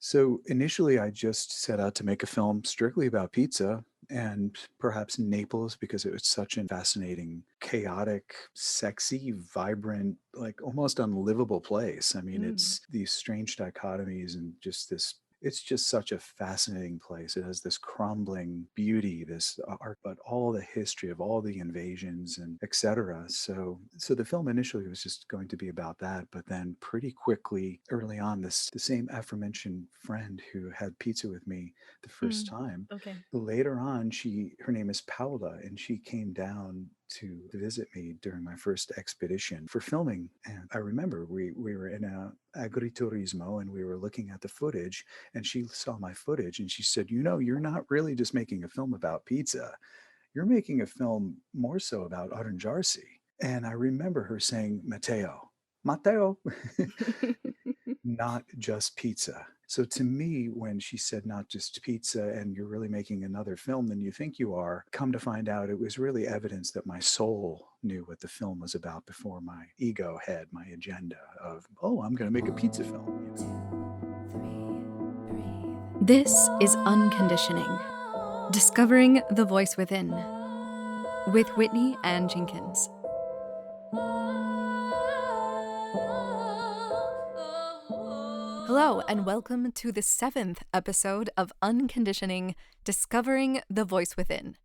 So initially, I just set out to make a film strictly about pizza and perhaps Naples because it was such a fascinating, chaotic, sexy, vibrant, like almost unlivable place. I mean, Mm. it's these strange dichotomies and just this. It's just such a fascinating place. It has this crumbling beauty, this art, but all the history of all the invasions and etc. So the film initially was just going to be about that, but then pretty quickly, early on, the same aforementioned friend who had pizza with me the first Mm. time, Okay. later on, her name is Paula, and she came down to visit me during my first expedition for filming. And I remember we were in a agriturismo and we were looking at the footage, and she saw my footage and she said, you're not really just making a film about pizza. You're making a film more so about Arrangiarsi. And I remember her saying, Matteo, not just pizza. So to me, when she said not just pizza and you're really making another film than you think you are, come to find out it was really evidence that my soul knew what the film was about before my ego had my agenda of, oh, I'm going to make a pizza film. This is Unconditioning, Discovering the Voice Within, with Whitney and Jenkins. Hello, and welcome to the 7th episode of Unconditioning, Discovering the Voice Within,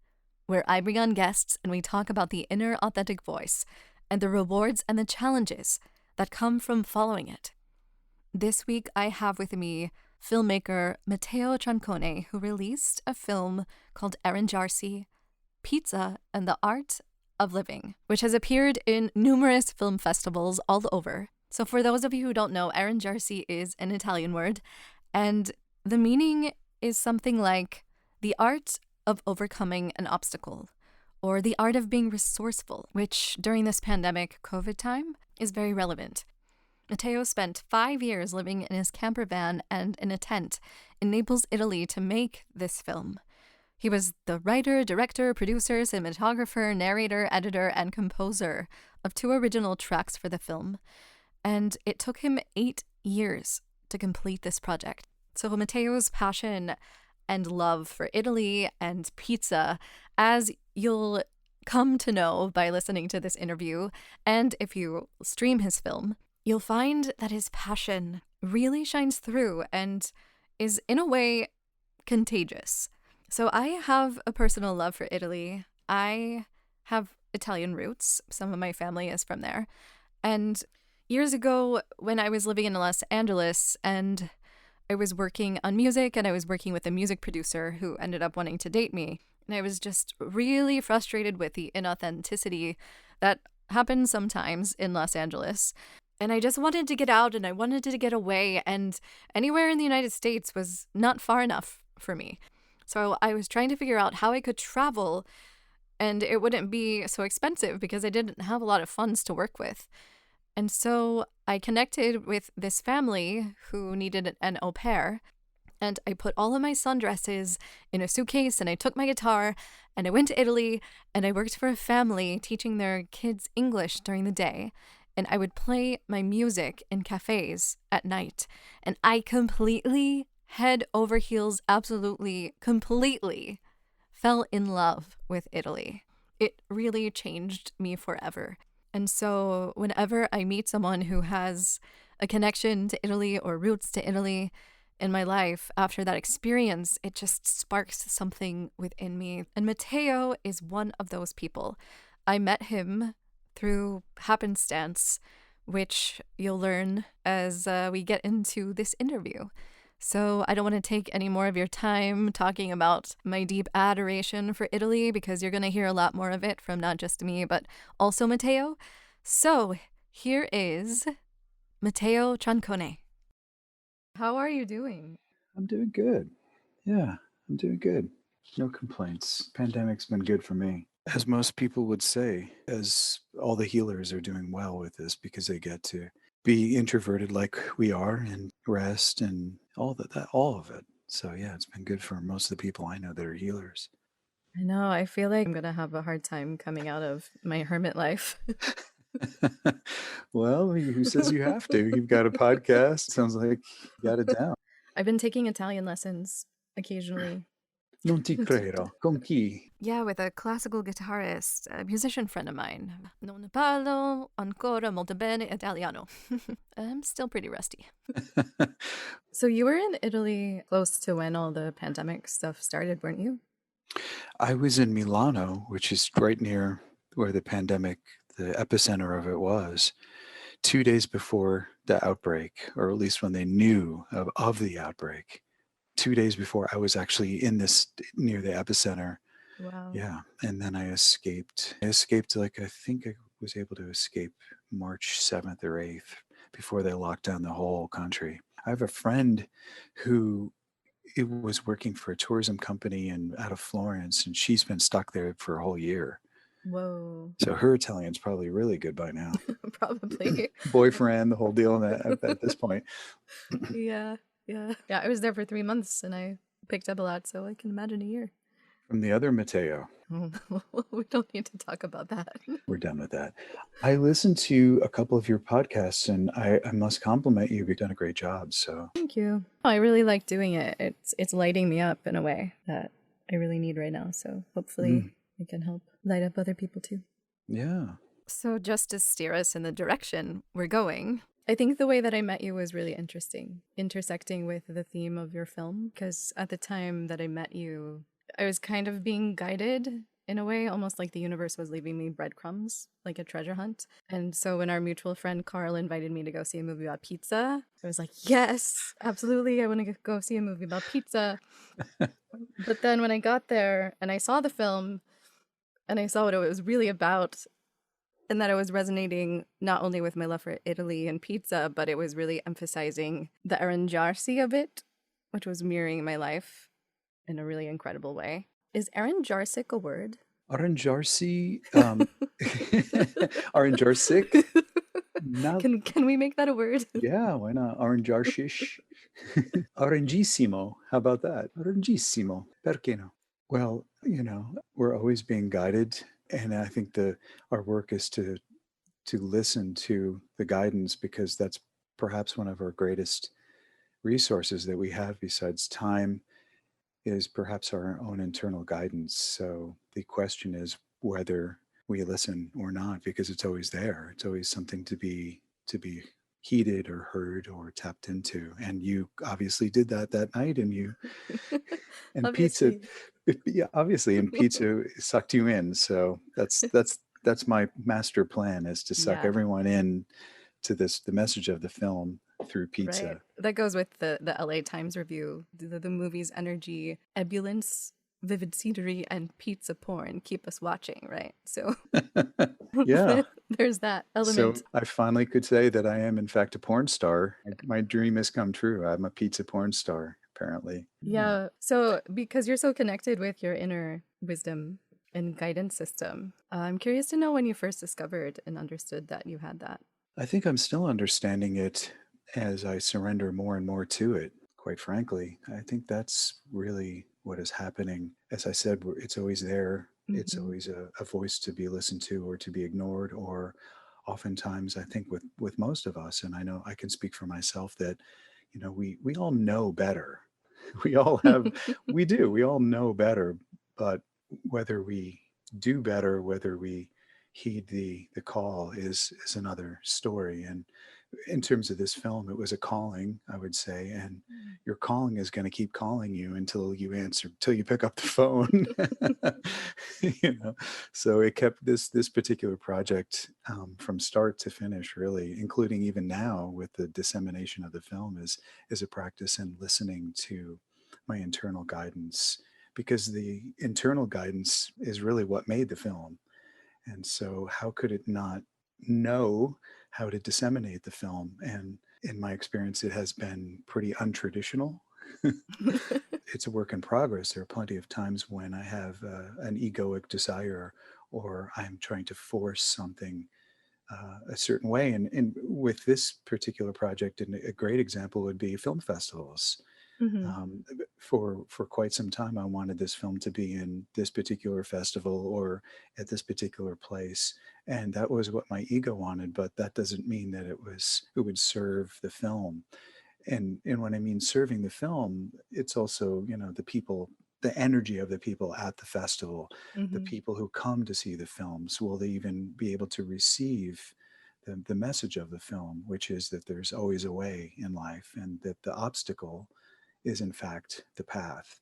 where I bring on guests and we talk about the inner authentic voice and the rewards and the challenges that come from following it. This week, I have with me filmmaker Matteo Troncone, who released a film called Arrangiarsi, Pizza and the Art of Living, which has appeared in numerous film festivals all over. So for those of you who don't know, Arrangiarsi is an Italian word, and the meaning is something like the art of overcoming an obstacle, or the art of being resourceful, which during this pandemic COVID time is very relevant. Matteo spent 5 years living in his camper van and in a tent in Naples, Italy to make this film. He was the writer, director, producer, cinematographer, narrator, editor, and composer of 2 original tracks for the film. And it took him 8 years to complete this project. So Matteo's passion and love for Italy and pizza, as you'll come to know by listening to this interview, and if you stream his film, you'll find that his passion really shines through and is, in a way, contagious. So I have a personal love for Italy. I have Italian roots. Some of my family is from there. And years ago, when I was living in Los Angeles and I was working on music and I was working with a music producer who ended up wanting to date me, and I was just really frustrated with the inauthenticity that happens sometimes in Los Angeles. And I just wanted to get out and I wanted to get away, and anywhere in the United States was not far enough for me. So I was trying to figure out how I could travel and it wouldn't be so expensive because I didn't have a lot of funds to work with. And so I connected with this family who needed an au pair, and I put all of my sundresses in a suitcase and I took my guitar and I went to Italy and I worked for a family teaching their kids English during the day. And I would play my music in cafes at night. And I completely, head over heels, absolutely, completely fell in love with Italy. It really changed me forever. And so whenever I meet someone who has a connection to Italy or roots to Italy in my life, after that experience, it just sparks something within me. And Matteo is one of those people. I met him through happenstance, which you'll learn as we get into this interview. So I don't want to take any more of your time talking about my deep adoration for Italy because you're going to hear a lot more of it from not just me, but also Matteo. So here is Matteo Troncone. How are you doing? I'm doing good. Yeah, I'm doing good. No complaints. Pandemic's been good for me. As most people would say, as all the healers are doing well with this because they get to be introverted like we are and rest and all of it. So yeah, it's been good for most of the people I know that are healers. I know, I feel like I'm going to have a hard time coming out of my hermit life. Well, who says you have to? You've got a podcast. Sounds like you got it down. I've been taking Italian lessons occasionally. Non ti credo. Con chi? Yeah, with a classical guitarist, a musician friend of mine. Non parlo ancora molto bene Italiano. I'm still pretty rusty. So you were in Italy close to when all the pandemic stuff started, weren't you? I was in Milano, which is right near where the pandemic, the epicenter of it was, 2 days before the outbreak, or at least when they knew of the outbreak. 2 days before I was actually in this near the epicenter. Wow. Yeah. And then I escaped. I escaped, like, I think I was able to escape March 7th or 8th before they locked down the whole country. I have a friend who it was working for a tourism company and out of Florence, and she's been stuck there for a whole year. Whoa. So her Italian's probably really good by now. Probably. Boyfriend, the whole deal at this point. Yeah. Yeah. Yeah, I was there for 3 months and I picked up a lot, so I can imagine a year. From the other Matteo. We don't need to talk about that. We're done with that. I listened to a couple of your podcasts, and I must compliment you. You've done a great job. So Thank you. I really like doing it. It's lighting me up in a way that I really need right now. So hopefully it can help light up other people too. yeah. So just to steer us in the direction we're going, I think the way that I met you was really interesting, intersecting with the theme of your film. Because at the time that I met you, I was kind of being guided in a way, almost like the universe was leaving me breadcrumbs, like a treasure hunt. And so when our mutual friend Carl invited me to go see a movie about pizza, I was like, yes, absolutely. I want to go see a movie about pizza. But then when I got there and I saw the film and I saw what it was really about, and that it was resonating not only with my love for Italy and pizza, but it was really emphasizing the Arrangiarsi of it, which was mirroring my life in a really incredible way. Is Arranjarsic a word? Arrangiarsi, Arrangiarsic. Not, Can we make that a word? yeah, why not? Arrangiarshish. Arrangissimo. How about that? Arrangissimo. Perché no? Well, we're always being guided, and I think our work is to listen to the guidance, because that's perhaps one of our greatest resources that we have besides time, is perhaps our own internal guidance. So the question is whether we listen or not, because it's always there. It's always something to be heeded or heard or tapped into. And you obviously did that night, and pizza, Obviously. yeah, obviously, and pizza sucked you in. So that's my master plan, is to suck Yeah, everyone in to the message of the film through right. pizza. That goes with the LA Times review. The movie's energy, ebullience, vivid scenery, and pizza porn keep us watching, right? So Yeah. there's that So element. I finally could say that I am, in fact, a porn star. My dream has come true. I'm a pizza porn star, apparently. Yeah. Yeah. So because you're so connected with your inner wisdom and guidance system, I'm curious to know when you first discovered and understood that you had that. I think I'm still understanding it as I surrender more and more to it, quite frankly. I think that's really what is happening. As I said, it's always there. It's Hmm. always a voice to be listened to or to be ignored, or oftentimes, I think, with most of us, and I know I can speak for myself, that we all know better. We all have, we do, we all know better, but whether we do better, whether we heed the call, is another story. And in terms of this film, it was a calling, I would say, and your calling is going to keep calling you until you answer, until you pick up the phone. you know, so it kept this particular project, from start to finish, really, including even now with the dissemination of the film, is a practice in listening to my internal guidance, because the internal guidance is really what made the film. And so, how could it not know how to disseminate the film? And in my experience, it has been pretty untraditional. It's a work in progress. There are plenty of times when I have an egoic desire, or I'm trying to force something a certain way. And with this particular project, and a great example would be film festivals. Hmm. um, for quite some time, I wanted this film to be in this particular festival or at this particular place, and that was what my ego wanted. But that doesn't mean that it would serve the film. And when I mean serving the film, it's also, the people, the energy of the people at the festival, the Mm-hmm. people who come to see the films. Will they even be able to receive the message of the film, which is that there's always a way in life and that the obstacle is in fact the path.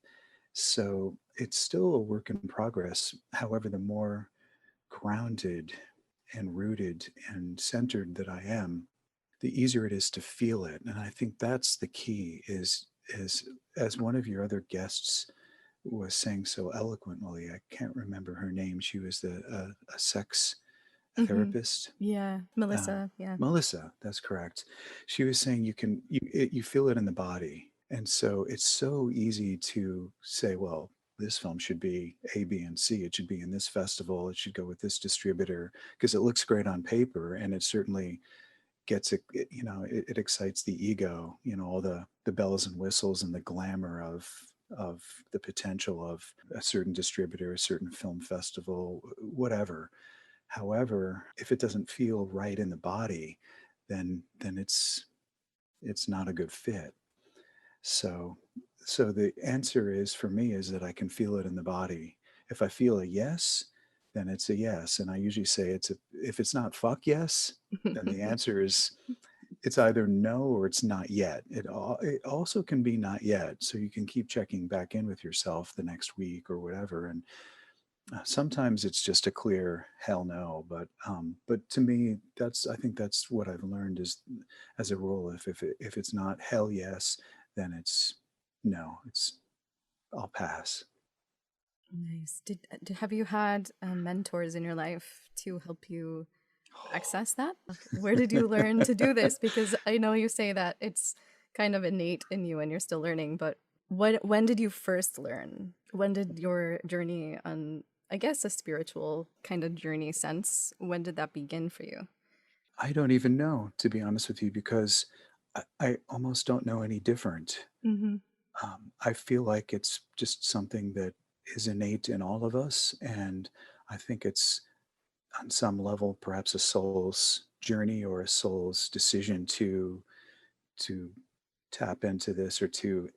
So it's still a work in progress. However, the more grounded and rooted and centered that I am, the easier it is to feel it. And I think that's the key is as one of your other guests was saying so eloquently, I can't remember her name. She was a sex Mm-hmm. therapist. Yeah, uh, Melissa. Yeah. Melissa, that's correct. She was saying you feel it in the body, and so it's so easy to say, well, this film should be A, B, and C. It should be in this festival. It should go with this distributor because it looks great on paper, and it certainly gets it. It excites the ego. All the bells and whistles and the glamour of the potential of a certain distributor, a certain film festival, whatever. However, if it doesn't feel right in the body, then it's not a good fit. So so the answer is for me is that I can feel it in the body. If I feel a yes, then it's a yes. And I usually say if it's not fuck yes, then the answer is it's either no or it's not yet. It also can be not yet. So you can keep checking back in with yourself the next week or whatever. And sometimes it's just a clear hell no, but to me, I think that's what I've learned is as a rule, if it's not hell yes, then it's no. It's I'll pass. Nice. Have you had mentors in your life to help you access that? Where did you learn to do this? Because I know you say that it's kind of innate in you and you're still learning, but when did you first learn? When did your journey on, I guess, a spiritual kind of journey sense, when did that begin for you? I don't even know, to be honest with you, because I almost don't know any different. Mm-hmm. I feel like it's just something that is innate in all of us, and I think it's on some level perhaps a soul's journey or a soul's decision to tap into this or to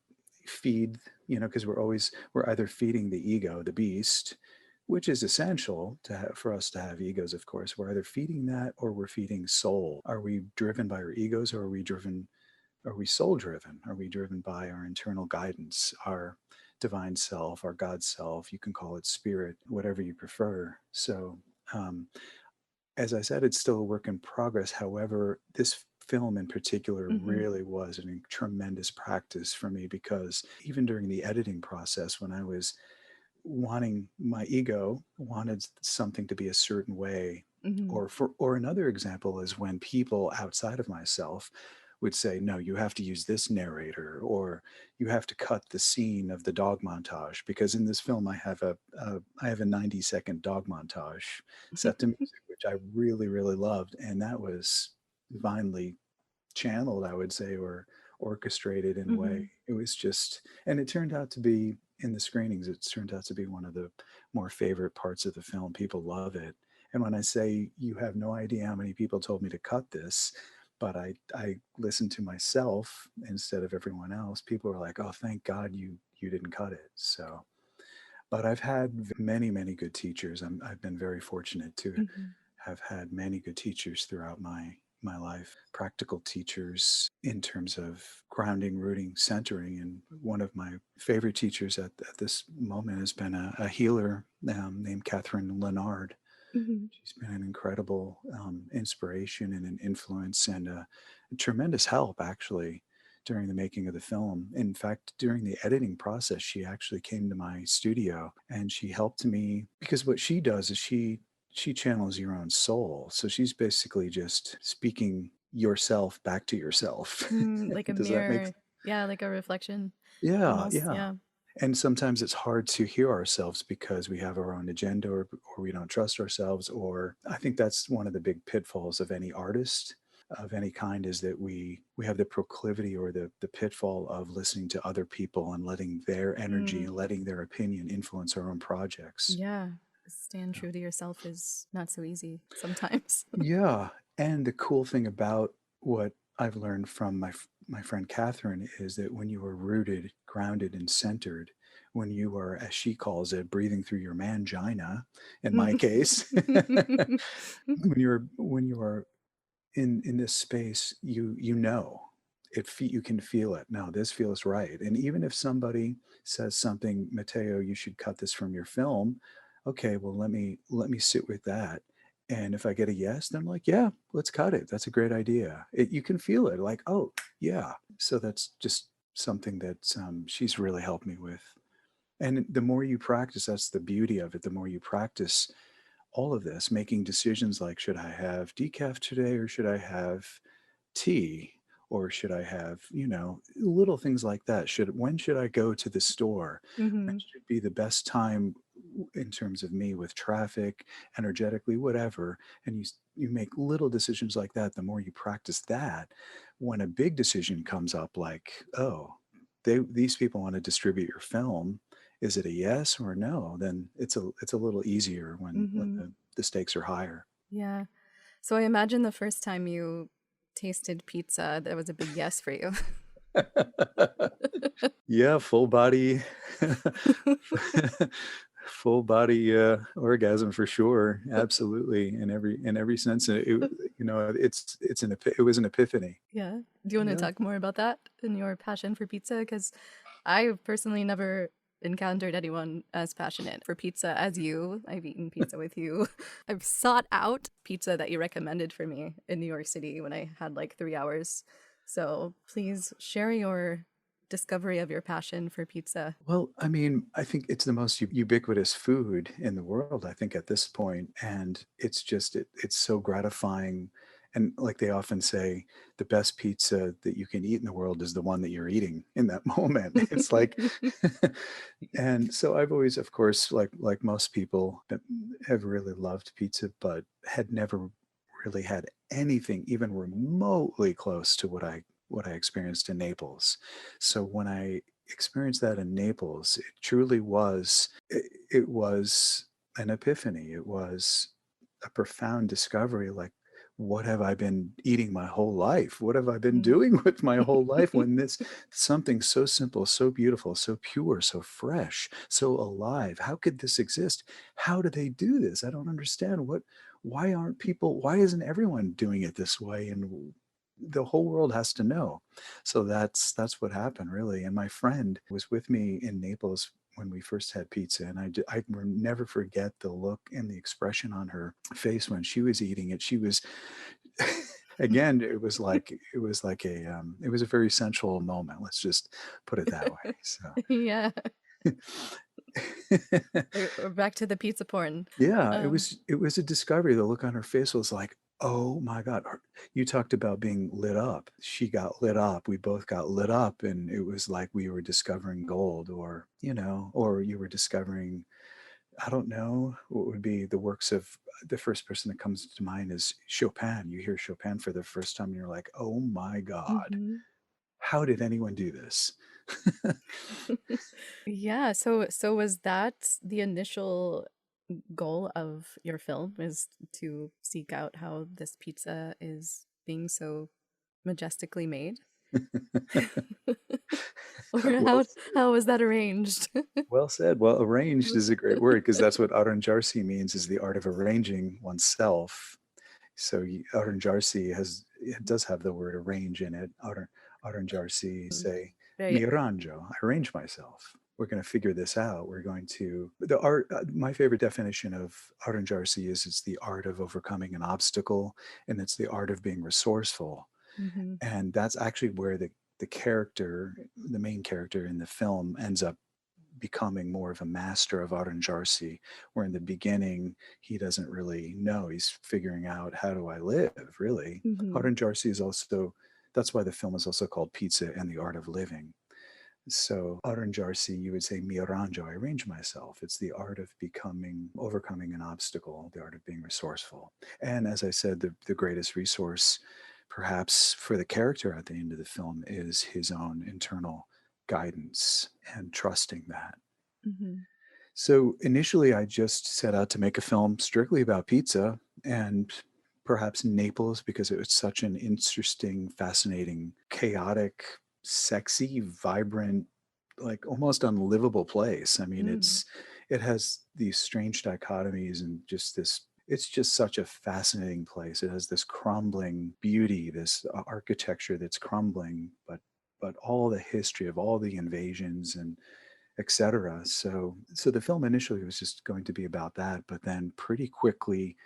feed, because we're either feeding the ego, the beast, which is essential for us to have egos. Of course, we're either feeding that or we're feeding soul. Are we driven by our egos, or are we soul driven? Are we driven by our internal guidance, our divine self, our God self? You can call it spirit, whatever you prefer. So um, as I said, it's still a work in progress. However, this film in particular Mm-hmm. really was a tremendous practice for me, because even during the editing process, when I was wanting, my ego wanted something to be a certain way, Mm-hmm. or another example is when people outside of myself would say, no, you have to use this narrator, or you have to cut the scene of the dog montage, because in this film I have a 90-second dog montage set to music, which I really really loved, and that was divinely channeled, I would say, or orchestrated in a Mm-hmm. way. It was just, and it turned out to be, in the screenings, it turned out to be one of the more favorite parts of the film. People love it. And when I say you have no idea how many people told me to cut this, but I listened to myself instead of everyone else, people were like, oh, thank God you didn't cut it. So, but I've had many, many good teachers. I've been very fortunate to Mm-hmm. have had many good teachers throughout my life, practical teachers in terms of grounding, rooting, centering. And one of my favorite teachers at this moment has been a healer named Catherine Lennard. Mm-hmm. She's been an incredible inspiration and an influence and a tremendous help, actually, during the making of the film. In fact, during the editing process, she actually came to my studio and she helped me, because what she does is she channels your own soul. So she's basically just speaking yourself back to yourself. Mm, like a Does that make mirror. Yeah, like a reflection Yeah, almost. yeah. Yeah. And sometimes it's hard to hear ourselves because we have our own agenda, or we don't trust ourselves. Or I think that's one of the big pitfalls of any artist of any kind, is that we have the proclivity or the pitfall of listening to other people and letting their energy Mm, and letting their opinion influence our own projects. yeah. Stand true to yourself is not so easy sometimes. Yeah. And the cool thing about what I've learned from my friend Catherine is that when you are rooted, grounded, and centered, when you are, as she calls it, breathing through your mangina, in my case, when you are in this space, you know you can feel it. No, this feels right. And even if somebody says something, Matteo, you should cut this from your film. Okay, well, let me sit with that. And if I get a yes, then I'm like, yeah, let's cut it. That's a great idea. You can feel it, like, oh yeah. So that's just something that she's really helped me with. And the more you practice, that's the beauty of it. The more you practice all of this, making decisions like, should I have decaf today or should I have tea? Or should I have, little things like that? When should I go to the store? When Hmm. should be the best time in terms of me with traffic, energetically, whatever? And you make little decisions like that. The more you practice that, when a big decision comes up, like, oh, these people want to distribute your film, is it a yes or a no? Then it's a little easier when Hmm. the stakes are higher. Yeah. So I imagine the first time you tasted pizza, that was a big yes for you. Yeah, full body, full body orgasm for sure. Absolutely, in every sense. It was an epiphany. Yeah. Do you want to Yeah. talk more about that and your passion for pizza? Because I personally never encountered anyone as passionate for pizza as you. I've eaten pizza with you. I've sought out pizza that you recommended for me in New York City when I had like 3 hours. So please share your discovery of your passion for pizza. Well, I mean, I think it's the most ubiquitous food in the world, I think, at this point, and it's so gratifying. And like they often say, the best pizza that you can eat in the world is the one that you're eating in that moment. It's like, and so I've always, of course, like most people, have really loved pizza, but had never really had anything even remotely close to what I experienced in Naples. So when I experienced that in Naples, it truly was an epiphany. It was a profound discovery, like, what have I been eating my whole life? What have I been Mhm. doing with my whole life when this something so simple, so beautiful, so pure, so fresh, so alive? How could this exist? How do they do this? I don't understand. Why isn't everyone doing it this way? And the whole world has to know. So that's what happened, really. And my friend was with me in Naples when we first had pizza, and I will never forget the look and the expression on her face when she was eating it. She was again, it was a very sensual moment. Let's just put it that way. So Yeah. We're back to the pizza porn. yeah, it Um, was it was a discovery. The look on her face was like, "Oh my God." You talked about being lit up. She got lit up. We both got lit up, and it was like we were discovering gold, or you were discovering, I don't know, what would be the works of the first person that comes to mind is Chopin. You hear Chopin for the first time, and you're like, "Oh my God, mhm. how did anyone do this?" Yeah, so was that the initial goal of your film is to seek out how this pizza is being so majestically made? Or Well, how was that arranged? well said. Well, arranged is a great word because that's what Arrangiarsi means, is the art of arranging oneself. So Arrangiarsi it does have the word arrange in it. Arrangiarsi, say, Very. mi arrangio, I arrange myself. We're going to figure this out. We're going to, the art, my favorite definition of Arrangiarsi is it's the art of overcoming an obstacle, and it's the art of being resourceful. Mhm. And that's actually where the main character in the film, ends up becoming more of a master of Arrangiarsi, where in the beginning he doesn't really know. He's figuring out, how do I live, really. Mhm. Arrangiarsi is also, that's why the film is also called Pizza and the Art of Living. So Arrangiarsi, you would say, mi arrangio, I arrange myself. It's the art of overcoming an obstacle, the art of being resourceful. And as I said, the greatest resource, perhaps, for the character at the end of the film is his own internal guidance and trusting that. Mhm. So initially, I just set out to make a film strictly about pizza, and perhaps Naples, because it was such an interesting, fascinating, chaotic, sexy, vibrant, like almost unlivable place. I mean, Mm. it has these strange dichotomies and just this, it's just such a fascinating place. It has this crumbling beauty, this architecture that's crumbling, but all the history of all the invasions and etc. So the film initially was just going to be about that, but then pretty quickly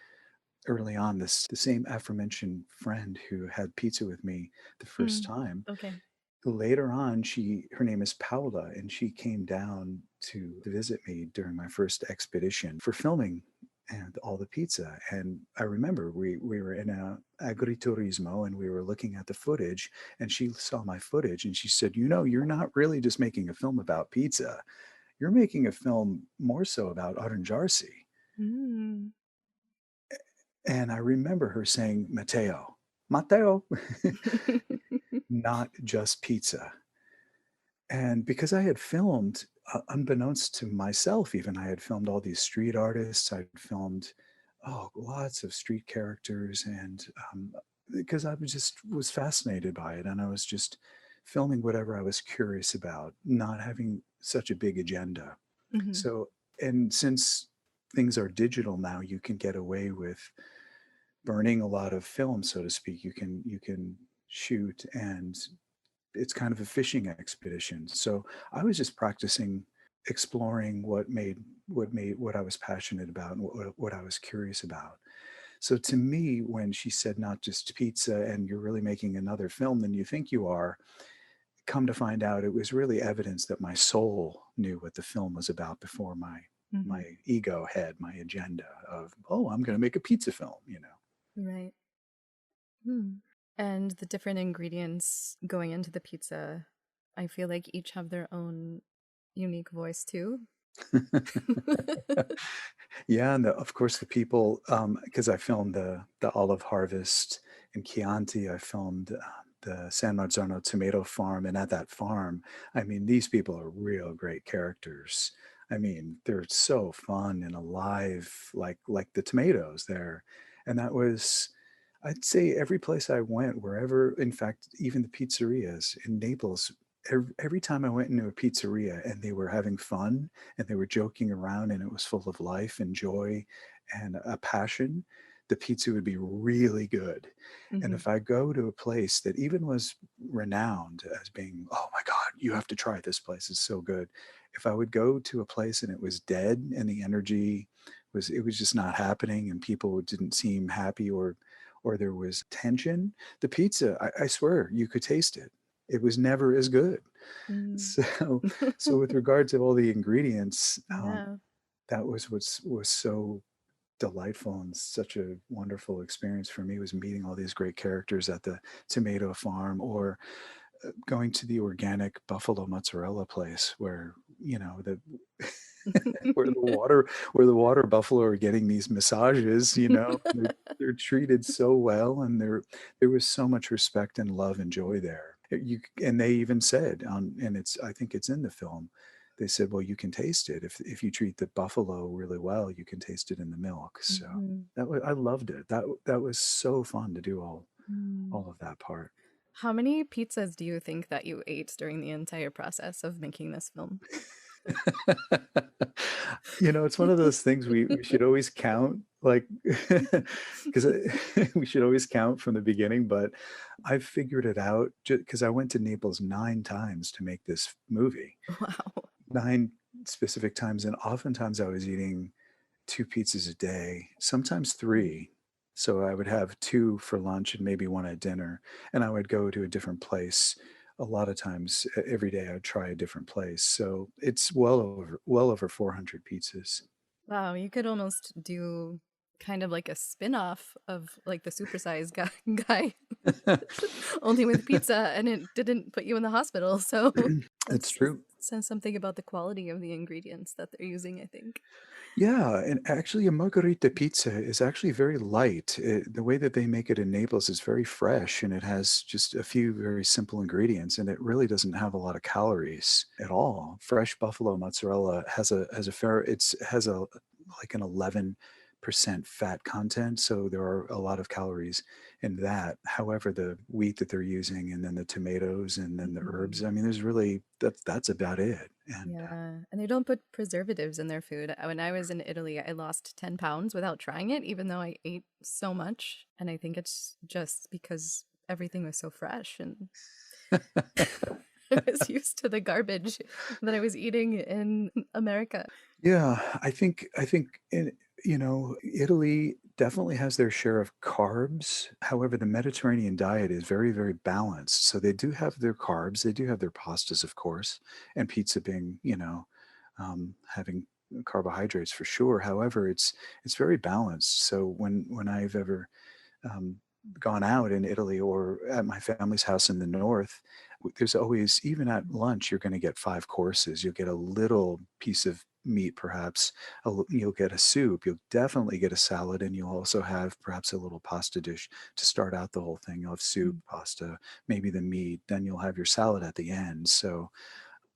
early on, this the same aforementioned friend who had pizza with me the first Mm. time, Okay. later on, her name is Paula, and she came down to visit me during my first expedition for filming and all the pizza. And I remember we were in a agriturismo and we were looking at the footage, and she saw my footage and she said, "You know, you're not really just making a film about pizza. You're making a film more so about Arrangiarsi." Mm. And I remember her saying, "Matteo, Matteo," not just pizza. And because I had filmed, unbeknownst to myself, even I had filmed all these street artists. I'd filmed, lots of street characters, and because I was fascinated by it, and I was just filming whatever I was curious about, not having such a big agenda. Mhm. So, and since things are digital now, you can get away with burning a lot of film, so to speak. You can shoot, and it's kind of a fishing expedition. So I was just practicing exploring what I was passionate about and what I was curious about. So to me, when she said not just pizza and you're really making another film than you think you are, come to find out it was really evidence that my soul knew what the film was about before my Mhm. ego had my agenda of, oh, I'm going to make a pizza film, you know. Right. Hmm. And the different ingredients going into the pizza, I feel like each have their own unique voice too. Yeah, and of course the people, because I filmed the olive harvest in Chianti. I filmed the San Marzano tomato farm, and at that farm, I mean, these people are real great characters. I mean, they're so fun and alive, like the tomatoes there. And that was, I'd say, every place I went, wherever, in fact, even the pizzerias in Naples. Every time I went into a pizzeria and they were having fun and they were joking around and it was full of life and joy and a passion, the pizza would be really good. And Mhm. if I go to a place that even was renowned as being, oh my God, you have to try this place, it's so good. If I would go to a place and it was dead and the energy it was just not happening and people didn't seem happy, or there was tension, the pizza, I swear you could taste it. It was never as good. Mm. So so with regard to all the ingredients, Yeah. that was so delightful and such a wonderful experience for me, was meeting all these great characters at the tomato farm, or going to the organic buffalo mozzarella place where, you know, the where the water buffalo are getting these massages, you know, they're treated so well, and there was so much respect and love and joy there. And they even said and it's, I think it's in the film. They said, well, you can taste it if you treat the buffalo really well, you can taste it in the milk. So Mhm. I loved it. That was so fun to do Mm. all of that part. How many pizzas do you think that you ate during the entire process of making this film? You know, it's one of those things we should always count, like, because we should always count from the beginning. But I figured it out because I went to Naples 9 times to make this movie, Wow. 9 specific times. And oftentimes I was eating 2 pizzas a day, sometimes three. So I would have two for lunch and maybe one at dinner. And I would go to a different place. A lot of times every day I'd try a different place. So it's well over 400 pizzas. Wow, you could almost do kind of like a spin-off of like the supersized guy only with pizza and it didn't put you in the hospital. So It's that's true. says something about the quality of the ingredients that they're using, I think. Yeah, and actually, a margherita pizza is actually very light. The way that they make it in Naples is very fresh, and it has just a few very simple ingredients, and it really doesn't have a lot of calories at all. Fresh buffalo mozzarella has a fair, it's has a like an 11% fat content, so there are a lot of calories in that. However, the wheat that they're using, and then the tomatoes, and then the herbs, Mhm. I mean, there's really that's about it. And Yeah, and they don't put preservatives in their food. When I was in Italy, I lost 10 pounds without trying it, even though I ate so much. And I think it's just because everything was so fresh and I was used to the garbage that I was eating in America. yeah, I think in, Italy definitely has their share of carbs. However, the Mediterranean diet is very, very balanced. So they do have their carbs, they do have their pastas, of course, and pizza being, having carbohydrates for sure. However, it's very balanced. So when I've ever um, gone out in Italy or at my family's house in the north, there's always, even at lunch, you're going to get five courses. You'll get a little piece of meat, perhaps. You'll get a soup. You'll definitely get a salad, and you'll also have perhaps a little pasta dish to start out the whole thing. You'll have soup, Mm. pasta, maybe the meat. Then you'll have your salad at the end. So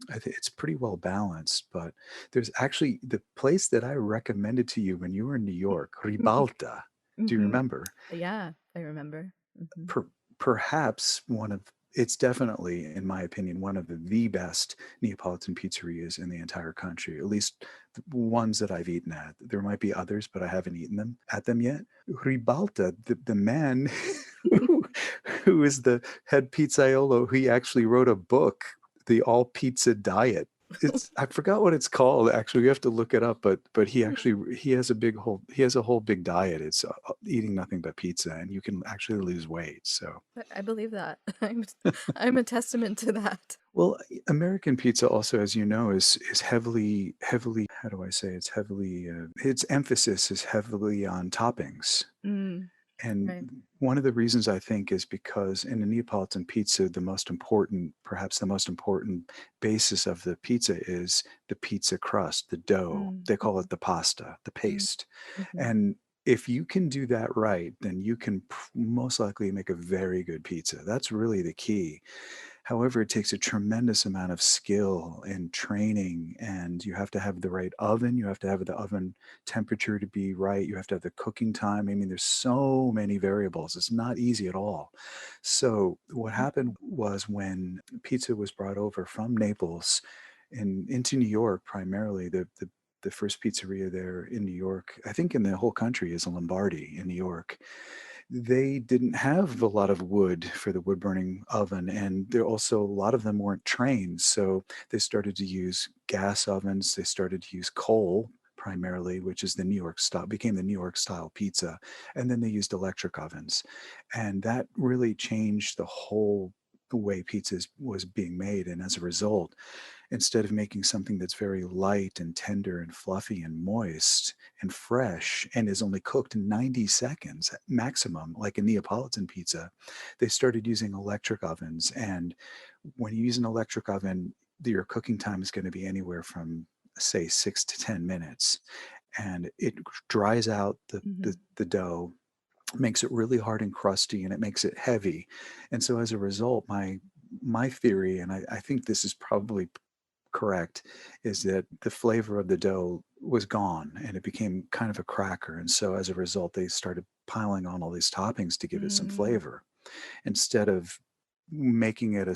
I think it's pretty well balanced. But there's actually the place that I recommended to you when you were in New York, Ribalta. Do you Mhm. remember? Yeah, I remember. Mhm. per, Perhaps one of it's definitely, in my opinion, one of the best Neapolitan pizzerias in the entire country. At least the ones that I've eaten at. There might be others, but I haven't eaten them yet. Ribalta, the man who, who is the head pizzaiolo, he actually wrote a book, The All Pizza Diet. It's I forgot what it's called. Actually, you have to look it up. But he has a whole big diet. It's eating nothing but pizza, and you can actually lose weight. So, I believe that. I'm a testament to that. well, American pizza also, as you know, is heavily. How do I say? It's heavily. Its emphasis is heavily on toppings. Mm, And right. one of the reasons I think is because in a Neapolitan pizza, perhaps the most important basis of the pizza is the pizza crust, the dough. Mm, They call mhm, it the pasta, the mm, paste. mhm, And if you can do that right, then you can most likely make a very good pizza. That's really the key. However, it takes a tremendous amount of skill and training, and you have to have the right oven. You have to have the oven temperature to be right. You have to have the cooking time. I mean, there's so many variables. It's not easy at all. So, what mhm, happened was when pizza was brought over from Naples into New York, primarily, the first pizzeria there in New York, I think in the whole country, is Lombardi in New York. They didn't have a lot of wood for the wood burning oven, and there also a lot of them weren't trained, so they started to use gas ovens. They started to use coal primarily, which is the New York style, became the New York style pizza, and then they used electric ovens, and that really changed the way pizza was being made. And as a result, instead of making something that's very light and tender and fluffy and moist and fresh and is only cooked in 90 seconds maximum, like a Neapolitan pizza, they started using electric ovens. And when you use an electric oven, your cooking time is going to be anywhere from, say, 6 to 10 minutes. And it dries out mhm, the dough, makes it really hard and crusty, and it makes it heavy. And so as a result, my theory, and I think this is probably correct, is that the flavor of the dough was gone and it became kind of a cracker. And so as a result, they started piling on all these toppings to give it some mm, flavor instead of making it a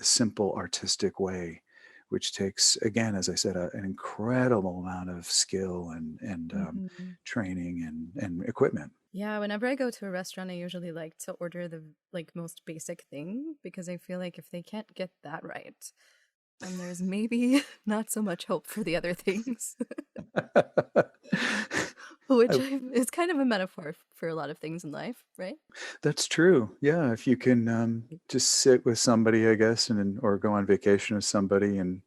simple artistic way, which takes, again, as I said, an incredible amount of skill and mhm. training and equipment. Yeah, whenever I go to a restaurant, I usually like to order the most basic thing because I feel like if they can't get that right, then there's maybe not so much hope for the other things, which I is kind of a metaphor for a lot of things in life, right? That's true. Yeah, if you can just sit with somebody, I guess, or go on vacation with somebody and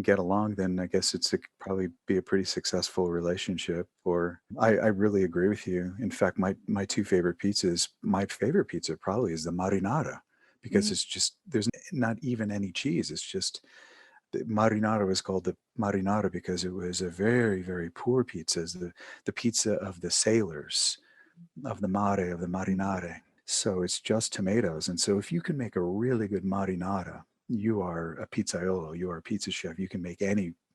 get along, then I guess it's probably be a pretty successful relationship. Or I really agree with you. In fact, my two favorite pizzas, my favorite pizza probably is the marinara, because Mm, it's just there's not even any cheese. It's just the marinara was called the marinara because it was a very, very poor pizza. It's the pizza of the sailors, of the mare, of the mm, marinare. So it's just tomatoes. And so if you can make a really good marinara, you are a pizzaiolo, you are a pizza chef. You can make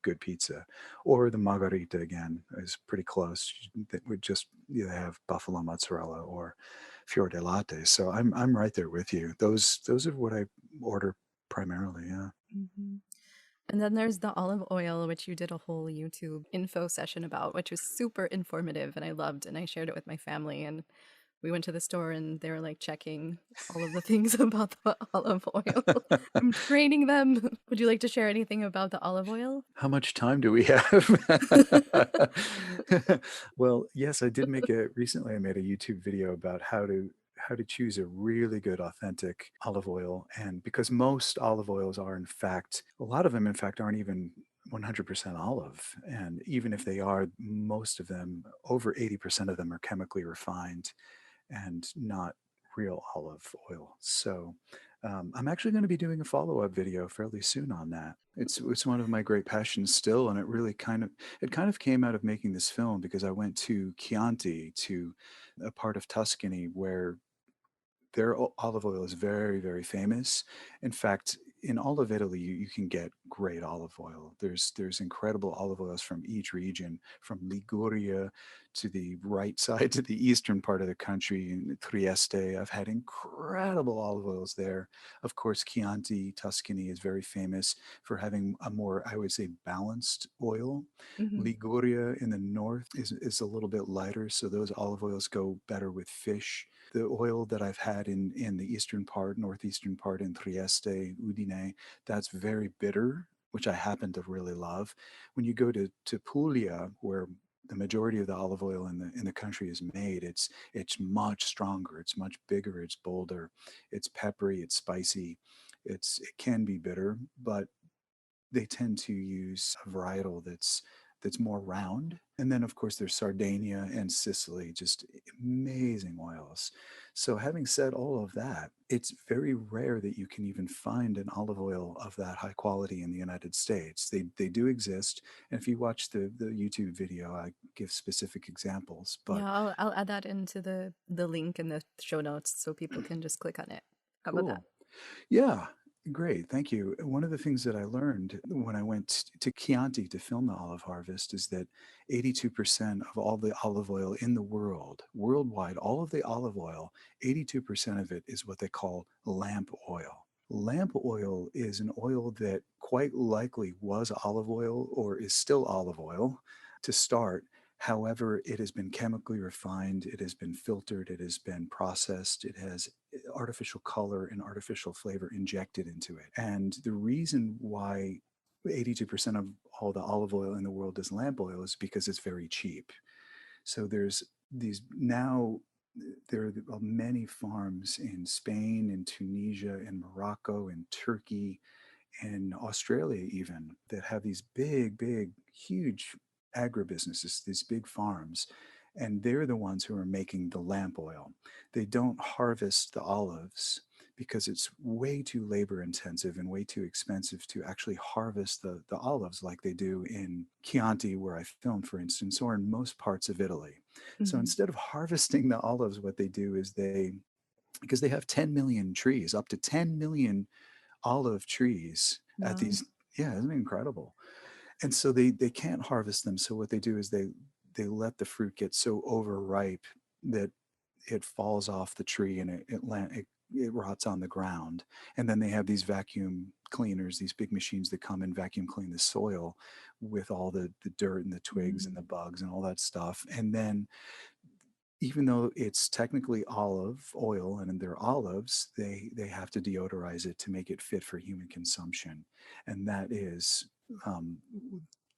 good pizza. Or the margarita again is pretty close. That would just either have buffalo mozzarella or fior di latte. So I'm right there with you. Those are what I order primarily. Yeah. Mhm. And then there's the olive oil, which you did a whole YouTube info session about, which was super informative and I loved, and I shared it with my family. And we went to the store and they were like checking all of the things about the olive oil. I'm training them. Would you like to share anything about the olive oil? How much time do we have? Well, yes, I did make a recently I made a YouTube video about how to choose a really good authentic olive oil. And because most olive oils are in fact, a lot of them in fact aren't even 100% olive. And even if they are, most of them, over 80% of them are chemically refined and not real olive oil. So I'm actually going to be doing a follow-up video fairly soon on that. It's one of my great passions still, and it kind of came out of making this film because I went to Chianti, to a part of Tuscany where their olive oil is very, very famous. In fact, in all of Italy, you can get great olive oil. There's incredible olive oils from each region, from Liguria to the right side to the eastern part of the country in Trieste. I've had incredible olive oils there. Of course, Chianti, Tuscany is very famous for having a more, I would say, balanced oil. Hmm. Liguria in the north is a little bit lighter, so those olive oils go better with fish. The oil that I've had in the eastern part, northeastern part in Trieste, Udine, that's very bitter, which I happen to really love. When you go to Puglia, where the majority of the olive oil in the country is made, it's much stronger, it's much bigger, it's bolder, it's peppery, it's spicy, it can be bitter, but they tend to use a varietal that's more round. And then of course there's Sardinia and Sicily, just amazing oils. So having said all of that, it's very rare that you can even find an olive oil of that high quality in the United States. They do exist, and if you watch the YouTube video, I give specific examples. But Yeah, I'll add that into the link in the show notes so people can just click on it. How about that? cool. Yeah, great. Thank you. One of the things that I learned when I went to Chianti to film the olive harvest is that 82% of all the olive oil in the world, worldwide, all of the olive oil, 82% of it is what they call lamp oil. Lamp oil is an oil that quite likely was olive oil or is still olive oil to start. However, it has been chemically refined, it has been filtered, it has been processed, it has artificial color and artificial flavor injected into it. And the reason why 82% of all the olive oil in the world is lamp oil is because it's very cheap. So there are many farms in Spain, in Tunisia, in Morocco, in Turkey, in Australia even, that have these big, big, huge agribusinesses, these big farms, and they're the ones who are making the lamp oil. They don't harvest the olives because it's way too labor intensive and way too expensive to actually harvest the olives like they do in Chianti, where I filmed, for instance, or in most parts of Italy. So Hmm. instead of harvesting the olives, what they do is because they have 10 million trees, up to 10 million olive trees at Wow. these. Yeah, isn't it incredible? And so they can't harvest them, so what they do is they let the fruit get so overripe that it falls off the tree and it rots on the ground. And then they have these vacuum cleaners, these big machines that come and vacuum clean the soil with all the dirt and the twigs and the Mm. bugs and all that stuff. And then even though it's technically olive oil and they're olives, they have to deodorize it to make it fit for human consumption, and that is um,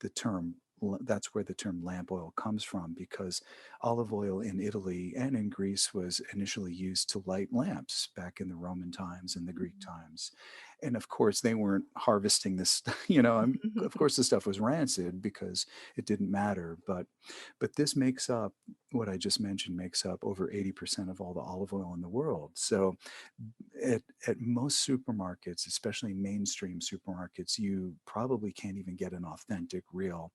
the term. That's where the term lamp oil comes from, because olive oil in Italy and in Greece was initially used to light lamps back in the Roman times and the Greek times. And of course, they weren't harvesting this. Of course, the stuff was rancid because it didn't matter. But this makes up, what I just mentioned makes up over 80% of all the olive oil in the world. So at most supermarkets, especially mainstream supermarkets, you probably can't even get an authentic, real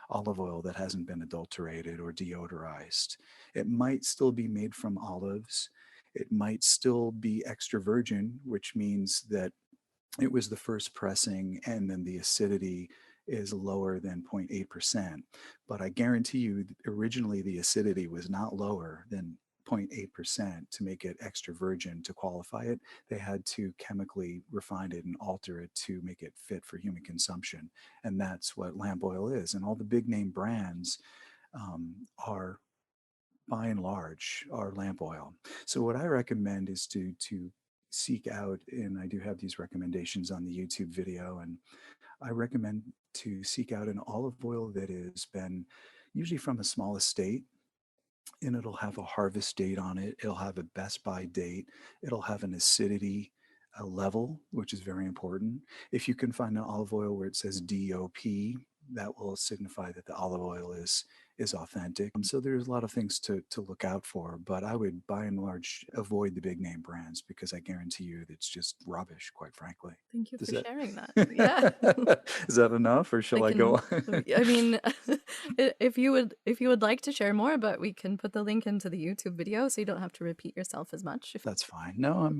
olive oil that hasn't been adulterated or deodorized. It might still be made from olives. It might still be extra virgin, which means that it was the first pressing and then the acidity is lower than 0.8%. But I guarantee you, originally the acidity was not lower than 0.8% to make it extra virgin to qualify it. They had to chemically refine it and alter it to make it fit for human consumption. And that's what lamp oil is. And all the big name brands are by and large are lamp oil. So what I recommend is to seek out, and I do have these recommendations on the YouTube video, and I recommend to seek out an olive oil that has been usually from a small estate, and it'll have a harvest date on it. It'll have a best by date. It'll have an acidity level, which is very important. If you can find an olive oil where it says DOP, that will signify that the olive oil is authentic. So there's a lot of things to look out for, but I would by and large avoid the big name brands because I guarantee you it's just rubbish, quite frankly. Thank you Does for that sharing that. Yeah. is that enough, or I shall I can go on? I mean if you would like to share more, but we can put the link into the YouTube video so you don't have to repeat yourself as much. If That's fine. No,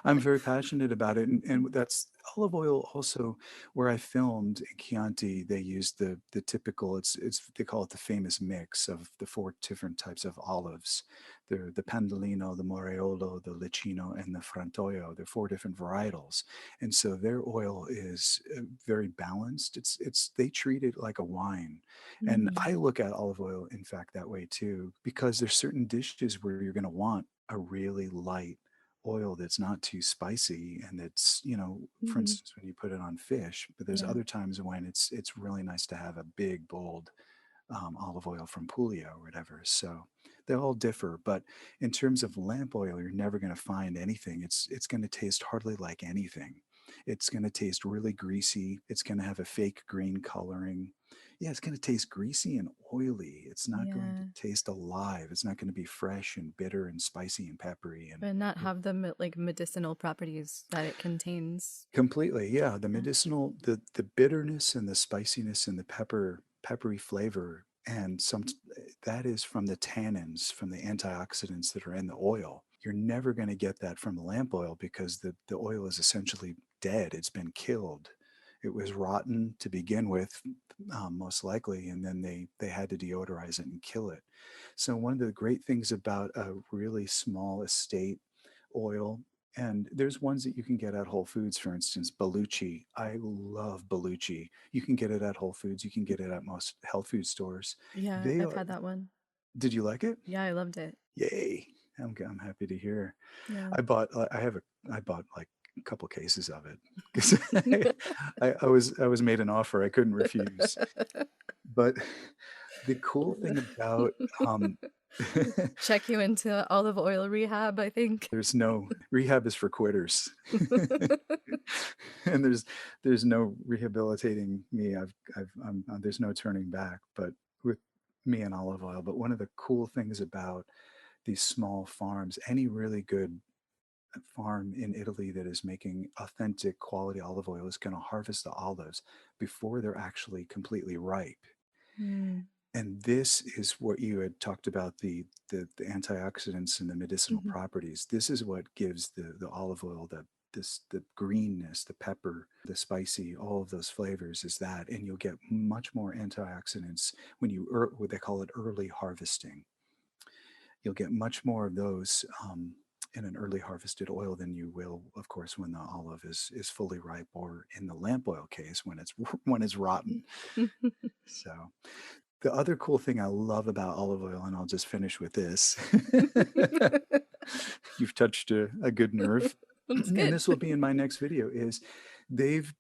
I'm very passionate about it, and that's olive oil. Also, where I filmed in Chianti, they used the typical. It's they call it the famous mix of the four different types of olives. They're the Pandolino, the Moraiolo, the Licino, and the Frantoio. They're four different varietals, and so their oil is very balanced. It's they treat it like a wine, and Mm, I look at olive oil, in fact, that way too, because there's certain dishes where you're going to want a really light oil that's not too spicy and that's, for mhm, instance, when you put it on fish. But there's yeah. other times when it's really nice to have a big bold olive oil from Puglia or whatever. So they all differ, but in terms of lamp oil, you're never going to find anything. It's going to taste hardly like anything. It's going to taste really greasy. It's going to have a fake green coloring. Yeah, it's going to taste greasy and oily. It's not going to Yeah. taste alive. It's not going to be fresh and bitter and spicy and peppery and But not have the like medicinal properties that it contains. completely. Yeah, the Yeah. medicinal, the bitterness and the spiciness and the peppery flavor, and some that is from the tannins, from the antioxidants that are in the oil. You're never going to get that from the lamp oil because the oil is essentially dead. It's been killed. It was rotten to begin with, most likely, and then they had to deodorize it and kill it. So one of the great things about a really small estate oil, and there's ones that you can get at Whole Foods, for instance, Bellucci. I love Bellucci. You can get it at Whole Foods. You can get it at most health food stores. Yeah, They I've are. had that one. Did you like it? Yeah, I loved it. Yay! I'm happy to hear. Yeah. I bought like a couple cases of it because I was made an offer I couldn't refuse. But the cool thing about um, Check you into olive oil rehab, I think. there's no rehab is for quitters. And there's no rehabilitating me. There's no turning back. But with me and olive oil. But one of the cool things about these small farms, any really good farm in Italy that is making authentic quality olive oil is going to harvest the olives before they're actually completely ripe. Mm. And this is what you had talked about, the antioxidants and the medicinal Mhm. properties. This is what gives the olive oil the greenness, the pepper, the spicy, all of those flavors is that, and you'll get much more antioxidants when what they call it early harvesting. You'll get much more of those in an early harvested oil than you will, of course, when the olive is fully ripe, or in the lamp oil case when it's when it's rotten. So the other cool thing I love about olive oil, and I'll just finish with this. You've touched a good nerve, That's and good. this will be in my next video. Is they've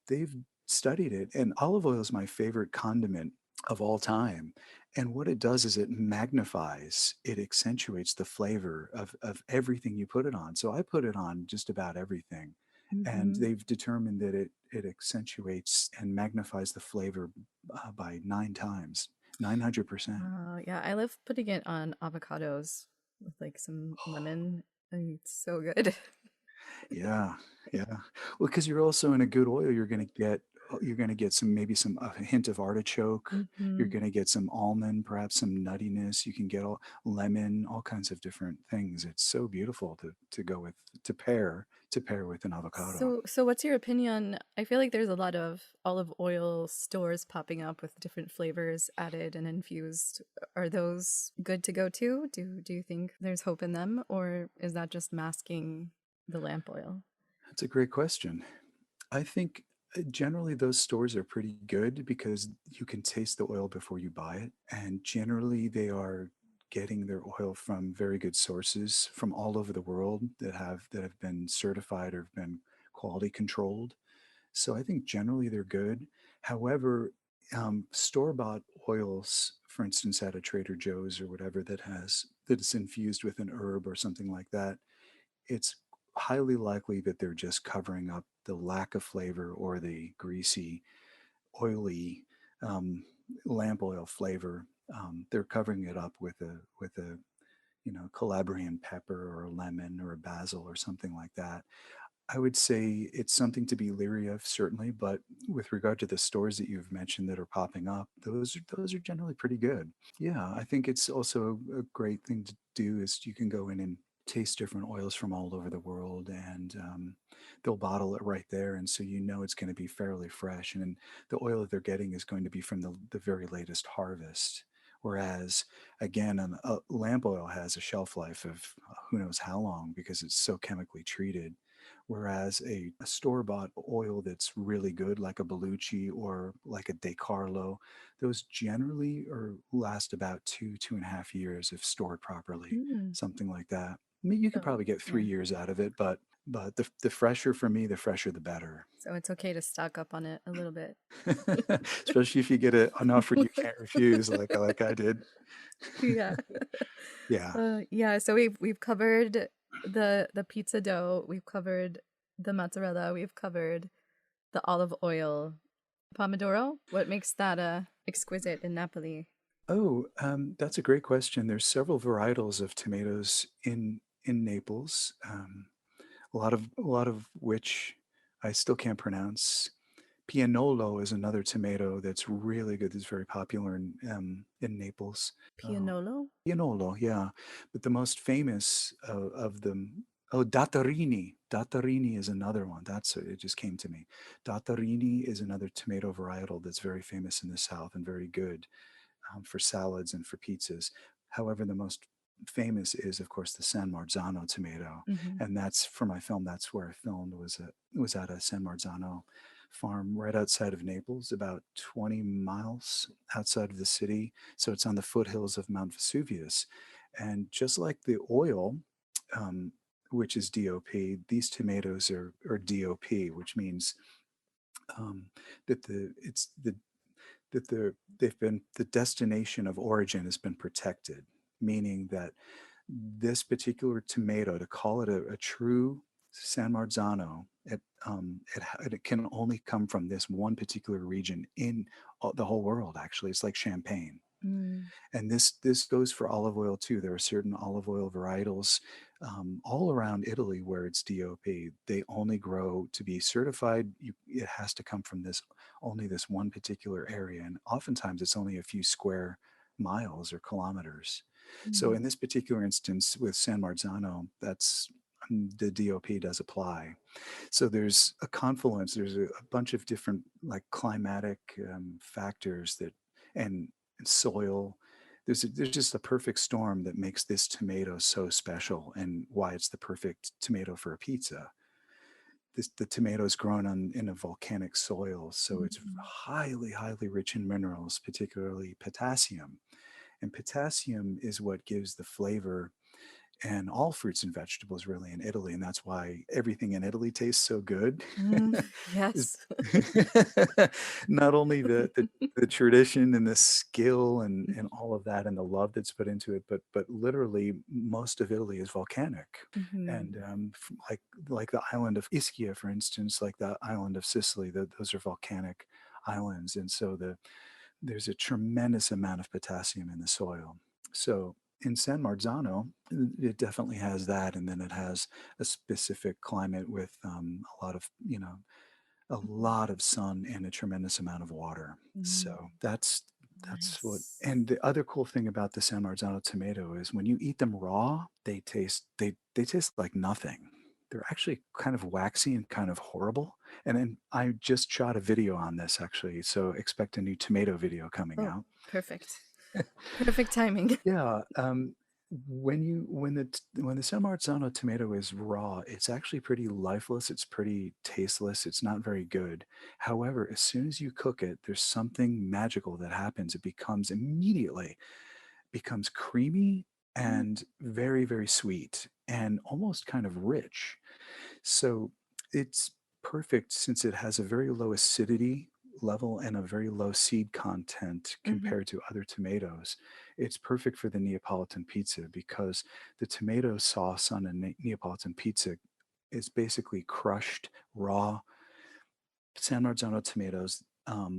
studied it, and olive oil is my favorite condiment of all time. And what it does is it magnifies, it accentuates the flavor of everything you put it on. So I put it on just about everything, and Mhm. they've determined that it accentuates and magnifies the flavor by 9 times, 900%. Yeah, I love putting it on avocados with like some lemon. It's so good. Yeah, yeah. Well, because you're also in a good oil, you're going to get you're going to get some, maybe some, a hint of artichoke. You're Hmm. going to get some almond, perhaps some nuttiness. You can get all lemon, all kinds of different things. It's so beautiful to go with, to pair with an avocado. So what's your opinion? I feel like there's a lot of olive oil stores popping up with different flavors added and infused. Are those good to go too? Do you think there's hope in them, or is that just masking the lamp oil? That's a great question. I think generally those stores are pretty good because you can taste the oil before you buy it. And generally they are getting their oil from very good sources from all over the world that have been certified or have been quality controlled. So I think generally they're good. However, store-bought oils, for instance, at a Trader Joe's or whatever, that is infused with an herb or something like that, it's highly likely that they're just covering up the lack of flavor or the greasy, oily um, lamp oil flavor. They're covering it up with a Calabrian pepper or a lemon or a basil or something like that. I would say it's something to be leery of, certainly, but with regard to the stores that you've mentioned that are popping up, those are generally pretty good. Yeah, I think it's also a great thing to do is you can go in and taste different oils from all over the world, and they'll bottle it right there, and so you know it's going to be fairly fresh, and the oil that they're getting is going to be from the very latest harvest. Whereas, again, a lamp oil has a shelf life of who knows how long because it's so chemically treated. Whereas a store-bought oil that's really good, like a Bellucci or like a De Carlo, those generally last about 2.5 years if stored properly, Mm. something like that. I mean, you could So probably get three yeah, years out of it, but the fresher for me, the fresher the better. so it's okay to stock up on it a little bit. Especially if you get an offer you can't refuse, like I did. Yeah. Yeah. Yeah, so we've covered the pizza dough, we've covered the mozzarella, we've covered the olive oil. Pomodoro? What makes that exquisite in Napoli? Oh, that's a great question. There's several varietals of tomatoes in Naples. A lot of which I still can't pronounce. Pianolo is another tomato that's really good. That's very popular in Naples. Oh, Piagnolo? Pianolo, yeah. But the most famous of them, oh, Datarini. Datarini is another one. It just came to me. Datarini is another tomato varietal that's very famous in the South and very good for salads and for pizzas. However, the most famous is, of course, the San Marzano tomato, Hmm. and that's for my film. That's where I filmed was at a San Marzano farm right outside of Naples, about 20 miles outside of the city. So it's on the foothills of Mount Vesuvius, and just like the oil. Um, which is DOP. These tomatoes are DOP, which means um, that the destination of origin has been protected, meaning that this particular tomato, to call it a true San Marzano, it can only come from this one particular region in the whole world. Actually, it's like champagne. Mm. And this goes for olive oil too. There are certain olive oil varietals all around Italy where it's DOP. They only grow to be certified. It has to come from this one particular area, and oftentimes it's only a few square miles or kilometers. So Mm. in this particular instance with San Marzano, that's the DOP does apply. So there's a confluence. There's a bunch of different like climatic factors and soil. There's just a perfect storm that makes this tomato so special and why it's the perfect tomato for a pizza. The tomato is grown in a volcanic soil, so it's Mm. highly rich in minerals, particularly potassium. And potassium is what gives the flavor and all fruits and vegetables really in Italy, and that's why everything in Italy tastes so good. Mm. Is Yes. not only the tradition and the skill and all of that and the love that's put into it, but literally most of Italy is volcanic, Hmm. and like the island of Ischia, for instance, like the island of Sicily, those are volcanic islands, and so there's a tremendous amount of potassium in the soil. So in San Marzano, it definitely has that, and then it has a specific climate with a lot of a lot of sun and a tremendous amount of water. Mm, So that's what. nice. And the other cool thing about the San Marzano tomato is when you eat them raw, they taste like nothing. They're actually kind of waxy and kind of horrible. And then I just shot a video on this actually, so expect a new tomato video coming Oh, out. perfect. Perfect timing. Yeah, when the San Marzano tomato is raw, it's actually pretty lifeless. It's pretty tasteless. It's not very good. However, as soon as you cook it, there's something magical that happens. It becomes immediately becomes creamy Mm, and very, very sweet and almost kind of rich. So it's perfect since it has a very low acidity level and a very low seed content mhm, compared to other tomatoes. It's perfect for the Neapolitan pizza because the tomato sauce on a Neapolitan pizza is basically crushed raw San Marzano tomatoes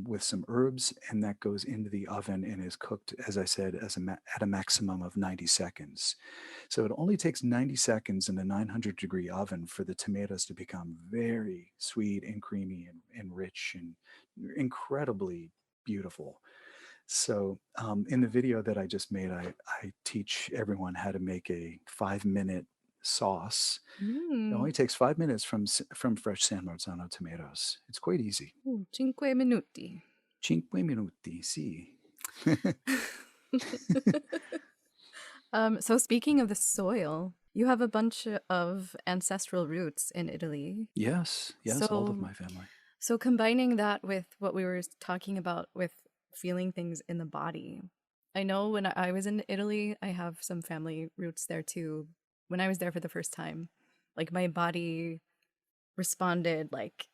with some herbs, and that goes into the oven and is cooked, as I said, at a maximum of 90 seconds. So it only takes 90 seconds in a 900-degree oven for the tomatoes to become very sweet and creamy and rich and incredibly beautiful. So in the video that I just made, I teach everyone how to make a 5-minute sauce. It mm. only takes 5 minutes from fresh San Marzano tomatoes. It's quite easy. 5 minuti. 5 minuti, sì. So speaking of the soil, you have a bunch of ancestral roots in Italy. Yes, yes, all of So my family. so combining that with what we were talking about with feeling things in the body. I know when I was in Italy, I have some family roots there too. When I was there for the first time, like my body responded like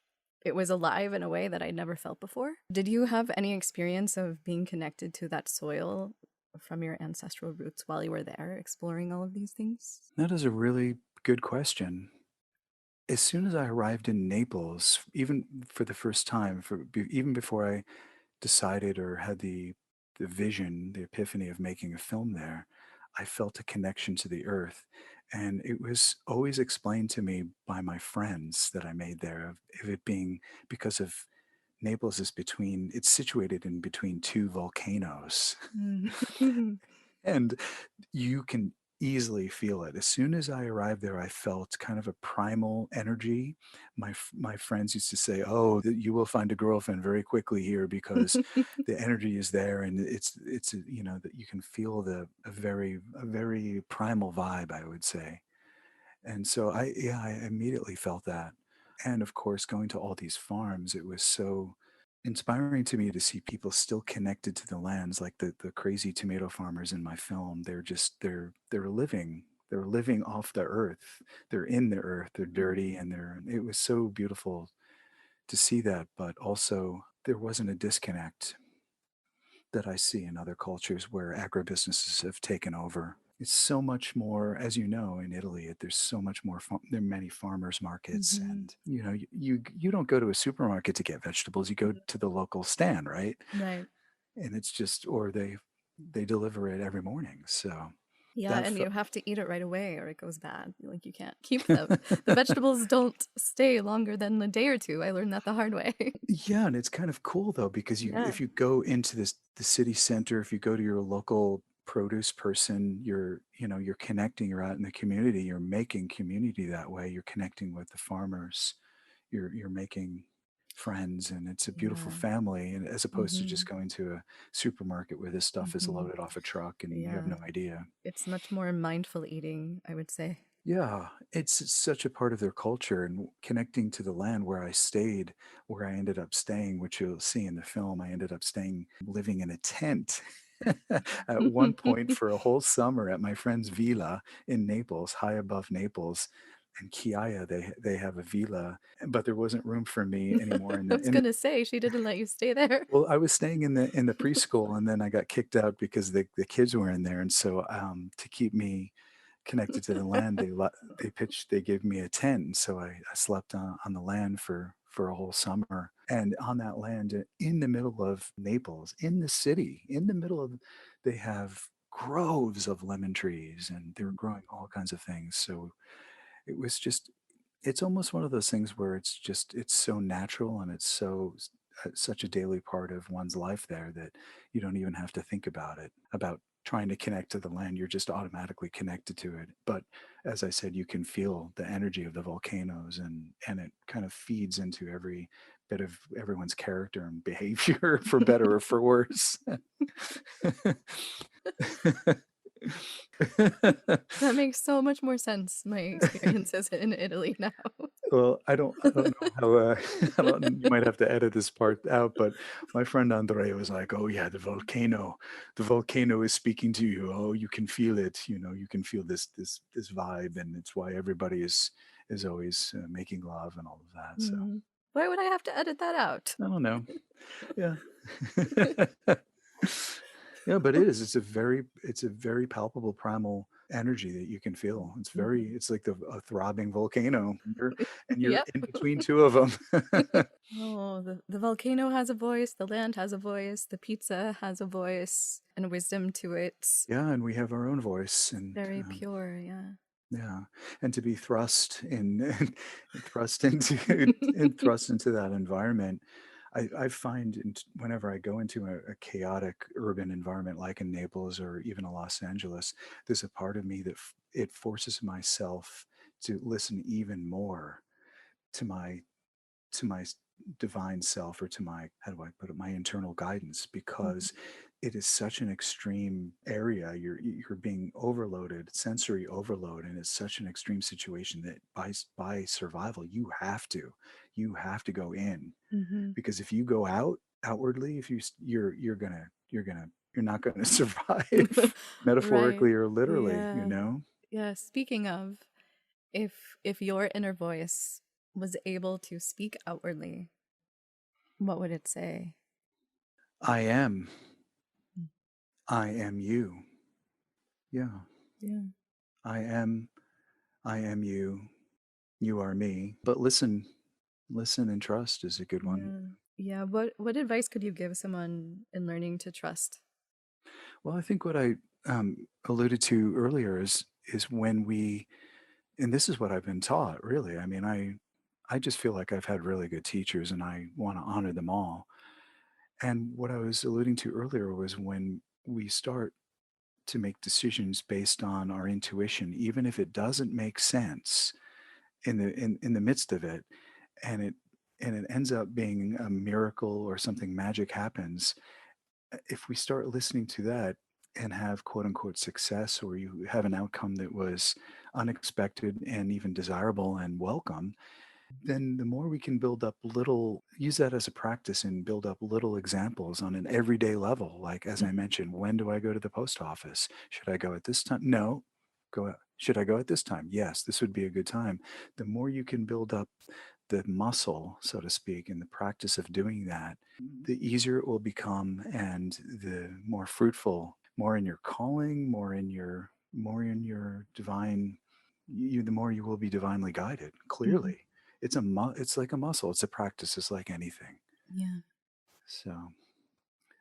it was alive in a way that I'd never felt before. Did you have any experience of being connected to that soil from your ancestral roots while you were there exploring all of these things? That is a really good question. As soon as I arrived in Naples, even for the first time, even before I decided or had the vision, the epiphany of making a film there, I felt a connection to the earth. And it was always explained to me by my friends that I made there of it being because of Naples is it's situated in between two volcanoes. Mhm. And you can easily feel it. As soon as I arrived there, I felt kind of a primal energy. My friends used to say, "Oh, you will find a girlfriend very quickly here because the energy is there, and it's you know that you can feel a very primal vibe." I would say, and so I immediately felt that. And of course, going to all these farms, it was so inspiring to me to see people still connected to the lands, like the crazy tomato farmers in my film. They're living off the earth. They're in the earth. They're dirty, and it was so beautiful to see that. But also, there wasn't a disconnect that I see in other cultures where agribusinesses have taken over. It's so much more, as you know, in Italy. There's so much more. There are many farmers markets, Mhm. and you don't go to a supermarket to get vegetables. You go to the local stand, right? Right. And it's just, or they deliver it every morning. So Yeah, that and felt, you have to eat it right away or it goes bad. Like you can't keep them. The vegetables don't stay longer than a day or two. I learned that the hard way. yeah, and it's kind of cool though because Yeah. if you go into the city center, if you go to your local produce person, you're connecting, you're out in the community, you're making community that way, you're connecting with the farmers, you're making friends, and it's a beautiful Yeah. family, and as opposed to just Mhm. going to a supermarket where this stuff is Mhm. loaded off a truck and you have Yeah. no idea. It's much more mindful eating, I would say. Yeah, it's such a part of their culture and connecting to the land where I stayed, where I ended up staying, which you'll see in the film. I ended up staying, living in a tent at one point for a whole summer at my friend's villa in Naples, high above Naples. And Chiaia, they have a villa, but there wasn't room for me anymore I was gonna say she didn't let you stay there. well, I was staying in the preschool, and then I got kicked out because the kids were in there, and so to keep me connected to the land, they gave me a tent, and so I slept on the land for a whole summer, and on that land in the middle of Naples, in the city, in the middle of, they have groves of lemon trees, and they're growing all kinds of things. So it was just it's almost one of those things where it's so natural and it's such a daily part of one's life there that you don't even have to think about it, about trying to connect to the land. You're just automatically connected to it. But as I said, you can feel the energy of the volcanoes, and it kind of feeds into every bit of everyone's character and behavior, for better or for worse. That makes so much more sense, my experiences in Italy now. Well, I don't know how, I don't you might have to edit this part out, but my friend Andrea was like, "Oh, yeah, the volcano is speaking to you. Oh, you can feel it, you can feel this vibe, and it's why everybody is always, making love and all of that." So, Mhm. Why would I have to edit that out? I don't know. Yeah. Yeah, but it's a very palpable primal energy that you can feel. Mhm. It's like a throbbing volcano. You're Yep. in between two of them. Oh, the volcano has a voice, the land has a voice, the pizza has a voice and wisdom to it. Yeah, and we have our own voice, and Very pure, yeah. yeah, and to be thrust in thrust into and thrust into that environment, I find whenever I go into a chaotic urban environment like in Naples or even a Los Angeles, there's a part of me that it forces myself to listen even more to my divine self, or to my, how do I put it, my internal guidance, Mhm, because it is such an extreme area. You're being overloaded, sensory overload, and it's such an extreme situation that by survival you have to go in, mhm. because if you go outwardly, if you're not gonna survive, Right. metaphorically or literally, Yeah. Yeah, speaking of, if your inner voice was able to speak outwardly, what would it say? I am Mm. I am you. Yeah. Yeah. I am I am you. You are me. But listen and trust is a good one. Yeah. Yeah, what advice could you give someone in learning to trust? Well, I think what I alluded to earlier is when we, and this is what I've been taught, really. I mean, I just feel like I've had really good teachers, and I want to honor them all. And what I was alluding to earlier was when we start to make decisions based on our intuition, even if it doesn't make sense in the midst of it, and it ends up being a miracle or something magic happens. If we start listening to that and have quote unquote success, or you have an outcome that was unexpected and even desirable and welcome, then the more we can build up little, use that as a practice and build up little examples on an everyday level. Like, as I Mhm, mentioned, when do I go to the post office? Should I go at this time? No. Should I go at this time? Yes, this would be a good time. The more you can build up the muscle, so to speak, in the practice of doing that, the easier it will become, and the more fruitful, more in your calling, more in your divine, the more you will be divinely guided. mhm. Clearly, it's like a muscle. It's a practice. It's like anything. Yeah. So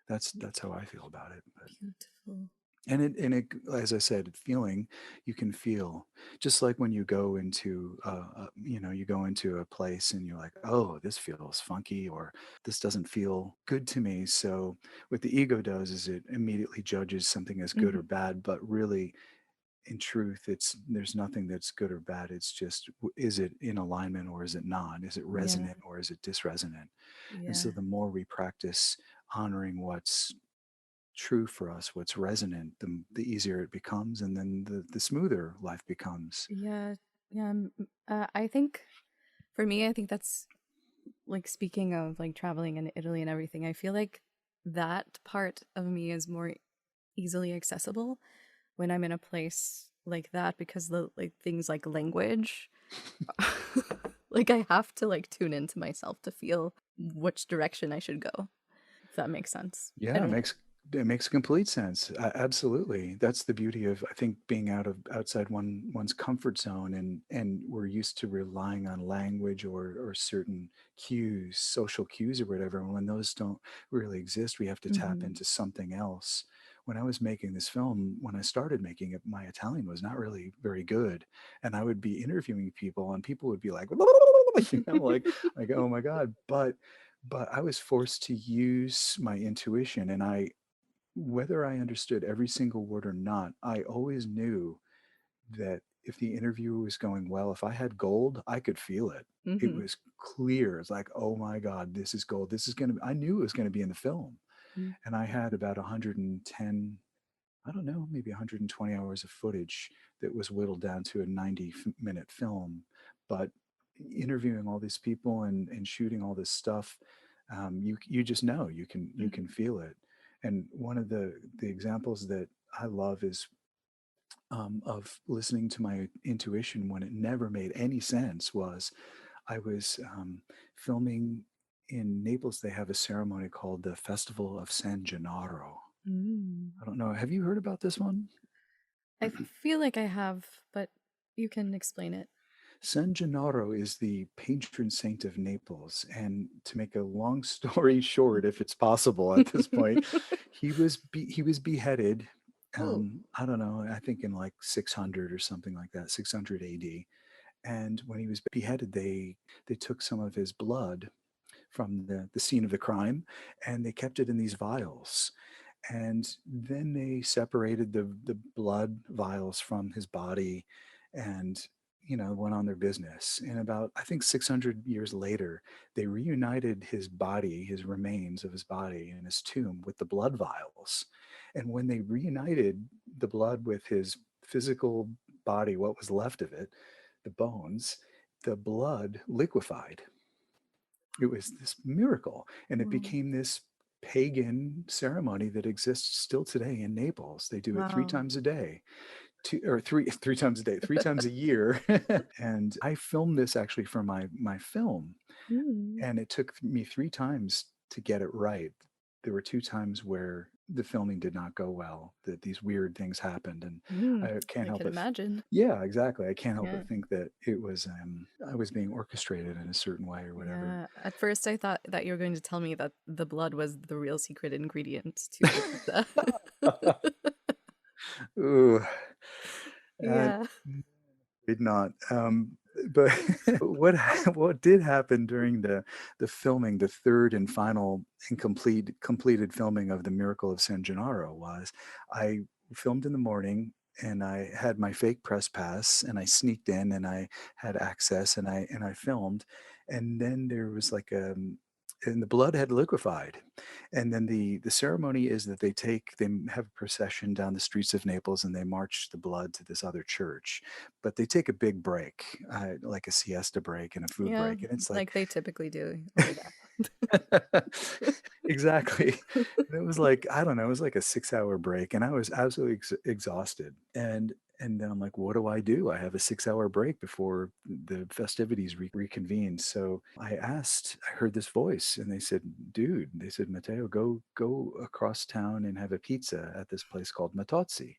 that's how I feel about it. But Beautiful. and it, as I said, feeling, you can feel, just like when you go into you go into a place and you're like, oh, this feels funky, or this doesn't feel good to me. So what the ego does is it immediately judges something as good Mhm. or bad, but really, in truth, there's nothing that's good or bad. It's just, is it in alignment or is it not? Is it Yeah. resonant or is it disresonant? And so Yeah. the more we practice honoring what's true for us, what's resonant, the easier it becomes, and then the smoother life becomes. Yeah. Yeah. I think for me, I think that's like speaking of like traveling in Italy and everything, I feel like that part of me is more easily accessible when I'm in a place like that because the like things like language like I have to like tune into myself to feel which direction I should go, if that makes sense. I Yeah, don't it makes complete sense. Absolutely, that's the beauty of, I think, being outside one's comfort zone, and we're used to relying on language or certain cues, social cues or whatever. And when those don't really exist, we have to tap Mhm. into something else, when I was making this film, when I started making it, my Italian was not really very good. And I would be interviewing people and people would be like, like, oh my God. But I was forced to use my intuition, and whether I understood every single word or not, I always knew that if the interview was going well, if I had gold, I could feel it. It Mm-hmm. was clear. It's like, oh my God, this is gold. This is going to, I knew it was going to be in the film. And I had about 110, I don't know, maybe 120 hours of footage that was whittled down to a 90-minute film. But interviewing all these people and shooting all this stuff, you just know you Mm-hmm. can feel it. And one of the examples that I love is of listening to my intuition when it never made any sense was I was filming in Naples. They have a ceremony called the Festival of San Gennaro. Mm. I don't know. Have you heard about this one? I feel like I have, but you can explain it. San Gennaro is the patron saint of Naples. And to make a long story short, if it's possible at this point, he was beheaded. Oh. I don't know. I think in like 600 or something like that, 600 AD. And when he was beheaded, they took some of his blood from the scene of the crime and they kept it in these vials. And then they separated the blood vials from his body and went on their business. And about, I think, 600 years later, they reunited his body, his remains of his body in his tomb with the blood vials. And when they reunited the blood with his physical body, what was left of it, the bones, the blood liquefied. It was this miracle, and it Wow. became this pagan ceremony that exists still today in Naples. They do it three Wow. times a day, three times a day, 3 times a year. And I filmed this actually for my film, Mm. and it took me 3 times to get it right. There were 2 times where the filming did not go well, that these weird things happened, and Mm. I can't I help can but imagine. yeah, exactly. I can't help Yeah. but think that it was I was being orchestrated in a certain way or whatever. Yeah. At first, I thought that you were going to tell me that the blood was the real secret ingredient to the pizza. Ooh, uh, Yeah. did not. But what did happen during the filming, the third and final and completed filming of the Miracle of San Gennaro was, I filmed in the morning and I had my fake press pass and I sneaked in and I had access and I filmed, and then there was like and the blood had liquefied, and then the ceremony is that they have a procession down the streets of Naples and they march the blood to this other church, but they take a big break, like a siesta break and a food Yeah. break, and it's like Like they typically do over exactly. that. And it was like, I don't know, it was like a 6-hour break, and I was absolutely exhausted. And then I'm like, what do I do? I have a 6-hour break before the festivities reconvene. So I heard this voice, and they said, dude, they said, Matteo, go across town and have a pizza at this place called Matozzi.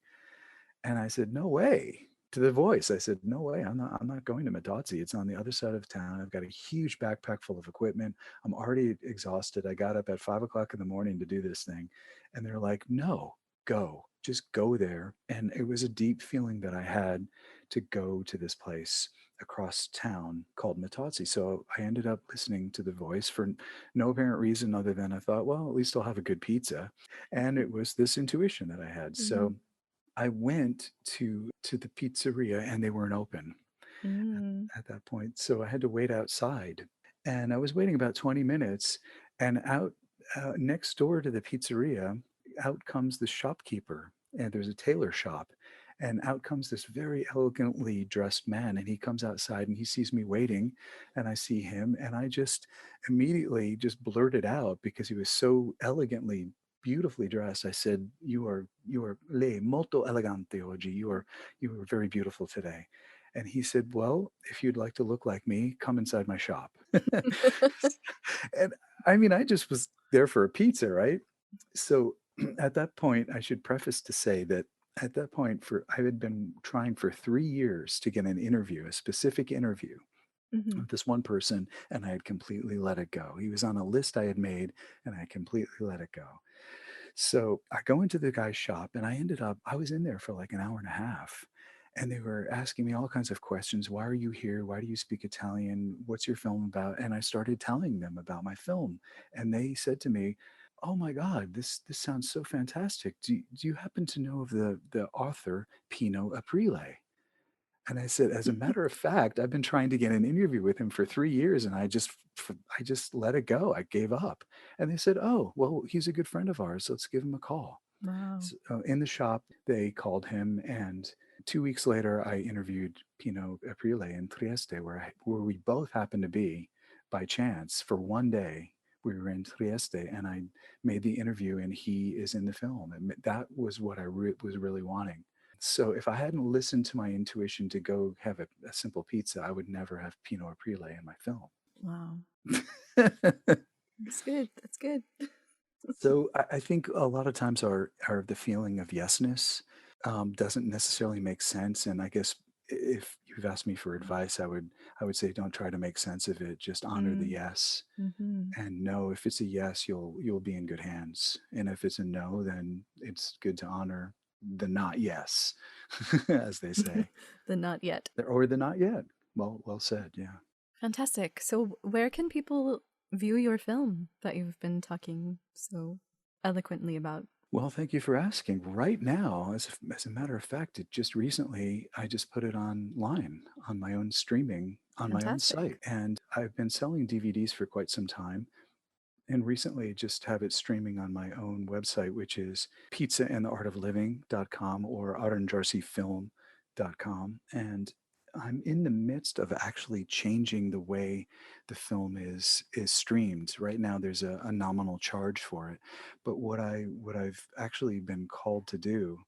And I said, no way. To the voice, I said, no way. I'm not going to Matozzi. It's on the other side of town. I've got a huge backpack full of equipment. I'm already exhausted. I got up at 5 o'clock in the morning to do this thing. And they're like, no, go. Just go there. And it was a deep feeling that I had to go to this place across town called Matozzi. So I ended up listening to the voice for no apparent reason other than I thought, well, at least I'll have a good pizza. And it was this intuition that I had. Mhm. So I went to the pizzeria and they weren't open at, Mm. at that point. So I had to wait outside. And I was waiting about 20 minutes, and out next door to the pizzeria, out comes the shopkeeper. And there's a tailor shop. And out comes this very elegantly dressed man. And he comes outside and he sees me waiting. And I see him. And I just immediately just blurted out because he was so elegantly beautifully dressed. I said, you are lei molto elegante oggi. You are very beautiful today." And he said, "Well, if you'd like to look like me, come inside my shop." And I mean, I just was there for a pizza, right? So at that point, I should preface to say that at that point, for I had been trying for 3 years to get an interview, a specific interview Mhm. with this one person, and I had completely let it go. He was on a list I had made, and I completely let it go. So I go into the guy's shop and I was in there for like an hour and a half. And they were asking me all kinds of questions. Why are you here? Why do you speak Italian? What's your film about? And I started telling them about my film. And they said to me, "Oh my God, this sounds so fantastic. Do you happen to know of the author Pino Aprile?" And I said, "As a matter of fact, I've been trying to get an interview with him for 3 years, and I just let it go. I gave up." And they said, "Oh, well, he's a good friend of ours. Let's give him a call." Wow. So, in the shop, they called him, and 2 weeks later, I interviewed Pino Aprile in Trieste, where we both happened to be by chance for one day. We were in Trieste, and I made the interview, and he is in the film. And that was what was really wanting. So if I hadn't listened to my intuition to go have a simple pizza, I would never have Pinot Aprile in my film. Wow. That's good. That's good. So I think a lot of times the feeling of yesness doesn't necessarily make sense. And I guess if you've asked me for advice, I would say don't try to make sense of it. Just honor the Mm. yes Mm-hmm. and know if it's a yes, you'll be in good hands. And if it's a no, then it's good to honor the not yes, as they say. The not yet. Or the not yet. Well said. Yeah. Fantastic. So, where can people view your film that you've been talking so eloquently about? Well, thank you for asking. Right now, as a matter of fact, I just put it online on my own streaming on my own site. Fantastic. And I've been selling DVDs for quite some time. And recently just have it streaming on my own website, which is pizzaandtheartofliving.com or arrangiarsifilm.com. And I'm in the midst of actually changing the way the film is streamed. Right now there's a nominal charge for it. But what I've actually been called to do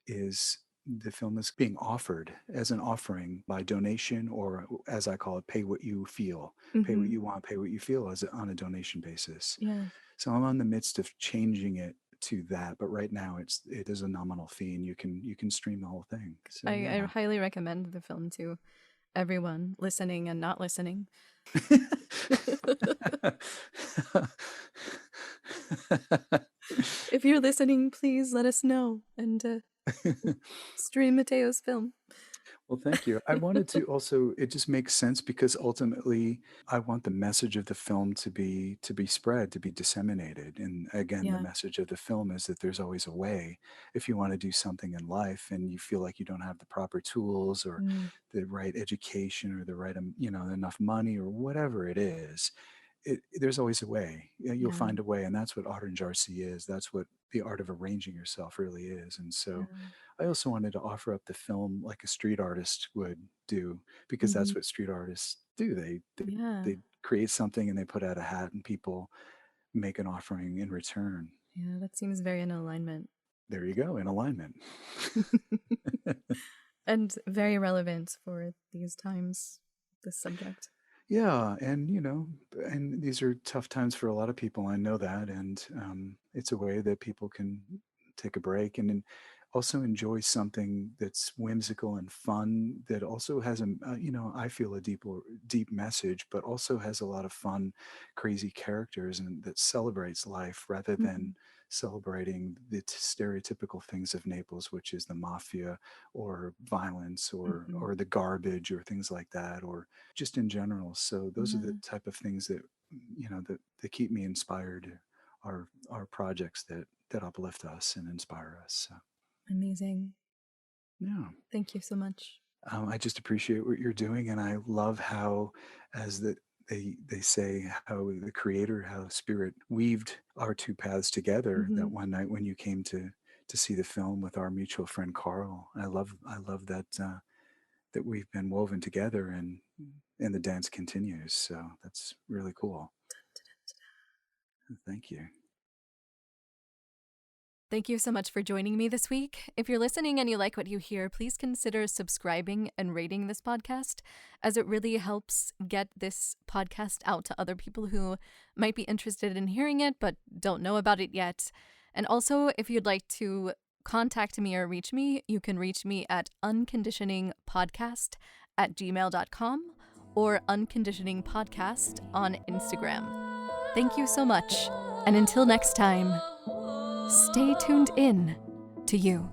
is the film is being offered as an offering by donation, or as I call it, pay what you feel, pay what Mm-hmm. you want, pay what you feel, on a donation basis. Yeah. So I'm on the midst of changing it to that, but right now it is a nominal fee, and you can stream the whole thing. So I yeah. highly recommend the film to everyone listening and not listening. If you're listening, please let us know and stream Mateo's film. Well, thank you. I wanted to also, it just makes sense because ultimately I want the message of the film to be spread, to be disseminated. And again, the Yeah. message of the film is that there's always a way. If you want to do something in life and you feel like you don't have the proper tools or Mm. the right education or the right, enough money or whatever it is, there's always a way. You'll Yeah. find a way, and that's what Arrangiarsi is. That's what the art of arranging yourself really is. And so, Yeah. I also wanted to offer up the film like a street artist would do, because Mm-hmm. that's what street artists do. Yeah. They create something and they put out a hat, and people make an offering in return. Yeah. That seems very in alignment. There you go, in alignment. And very relevant for these times, this subject. Yeah, and and these are tough times for a lot of people. I know that, and it's a way that people can take a break and then also enjoy something that's whimsical and fun. That also has I feel a deep message, but also has a lot of fun, crazy characters, and that celebrates life rather Mm-hmm. than celebrating the stereotypical things of Naples, which is the mafia or violence Mm-hmm. or the garbage or things like that, or just in general. So those are the Yeah. type of things that that keep me inspired. Are projects that uplift us and inspire us. So Amazing. yeah, Thank you so much. I just appreciate what you're doing, and I love how, as they say, how the creator, how spirit weaved our two paths together. Mm-hmm. That one night when you came to see the film with our mutual friend Carl, I love that that we've been woven together, and the dance continues. So that's really cool. Thank you. Thank you so much for joining me this week. If you're listening and you like what you hear, please consider subscribing and rating this podcast, as it really helps get this podcast out to other people who might be interested in hearing it but don't know about it yet. And also, if you'd like to contact me or reach me, you can reach me at unconditioningpodcast@gmail.com or unconditioningpodcast on Instagram. Thank you so much, and until next time, stay tuned in to you.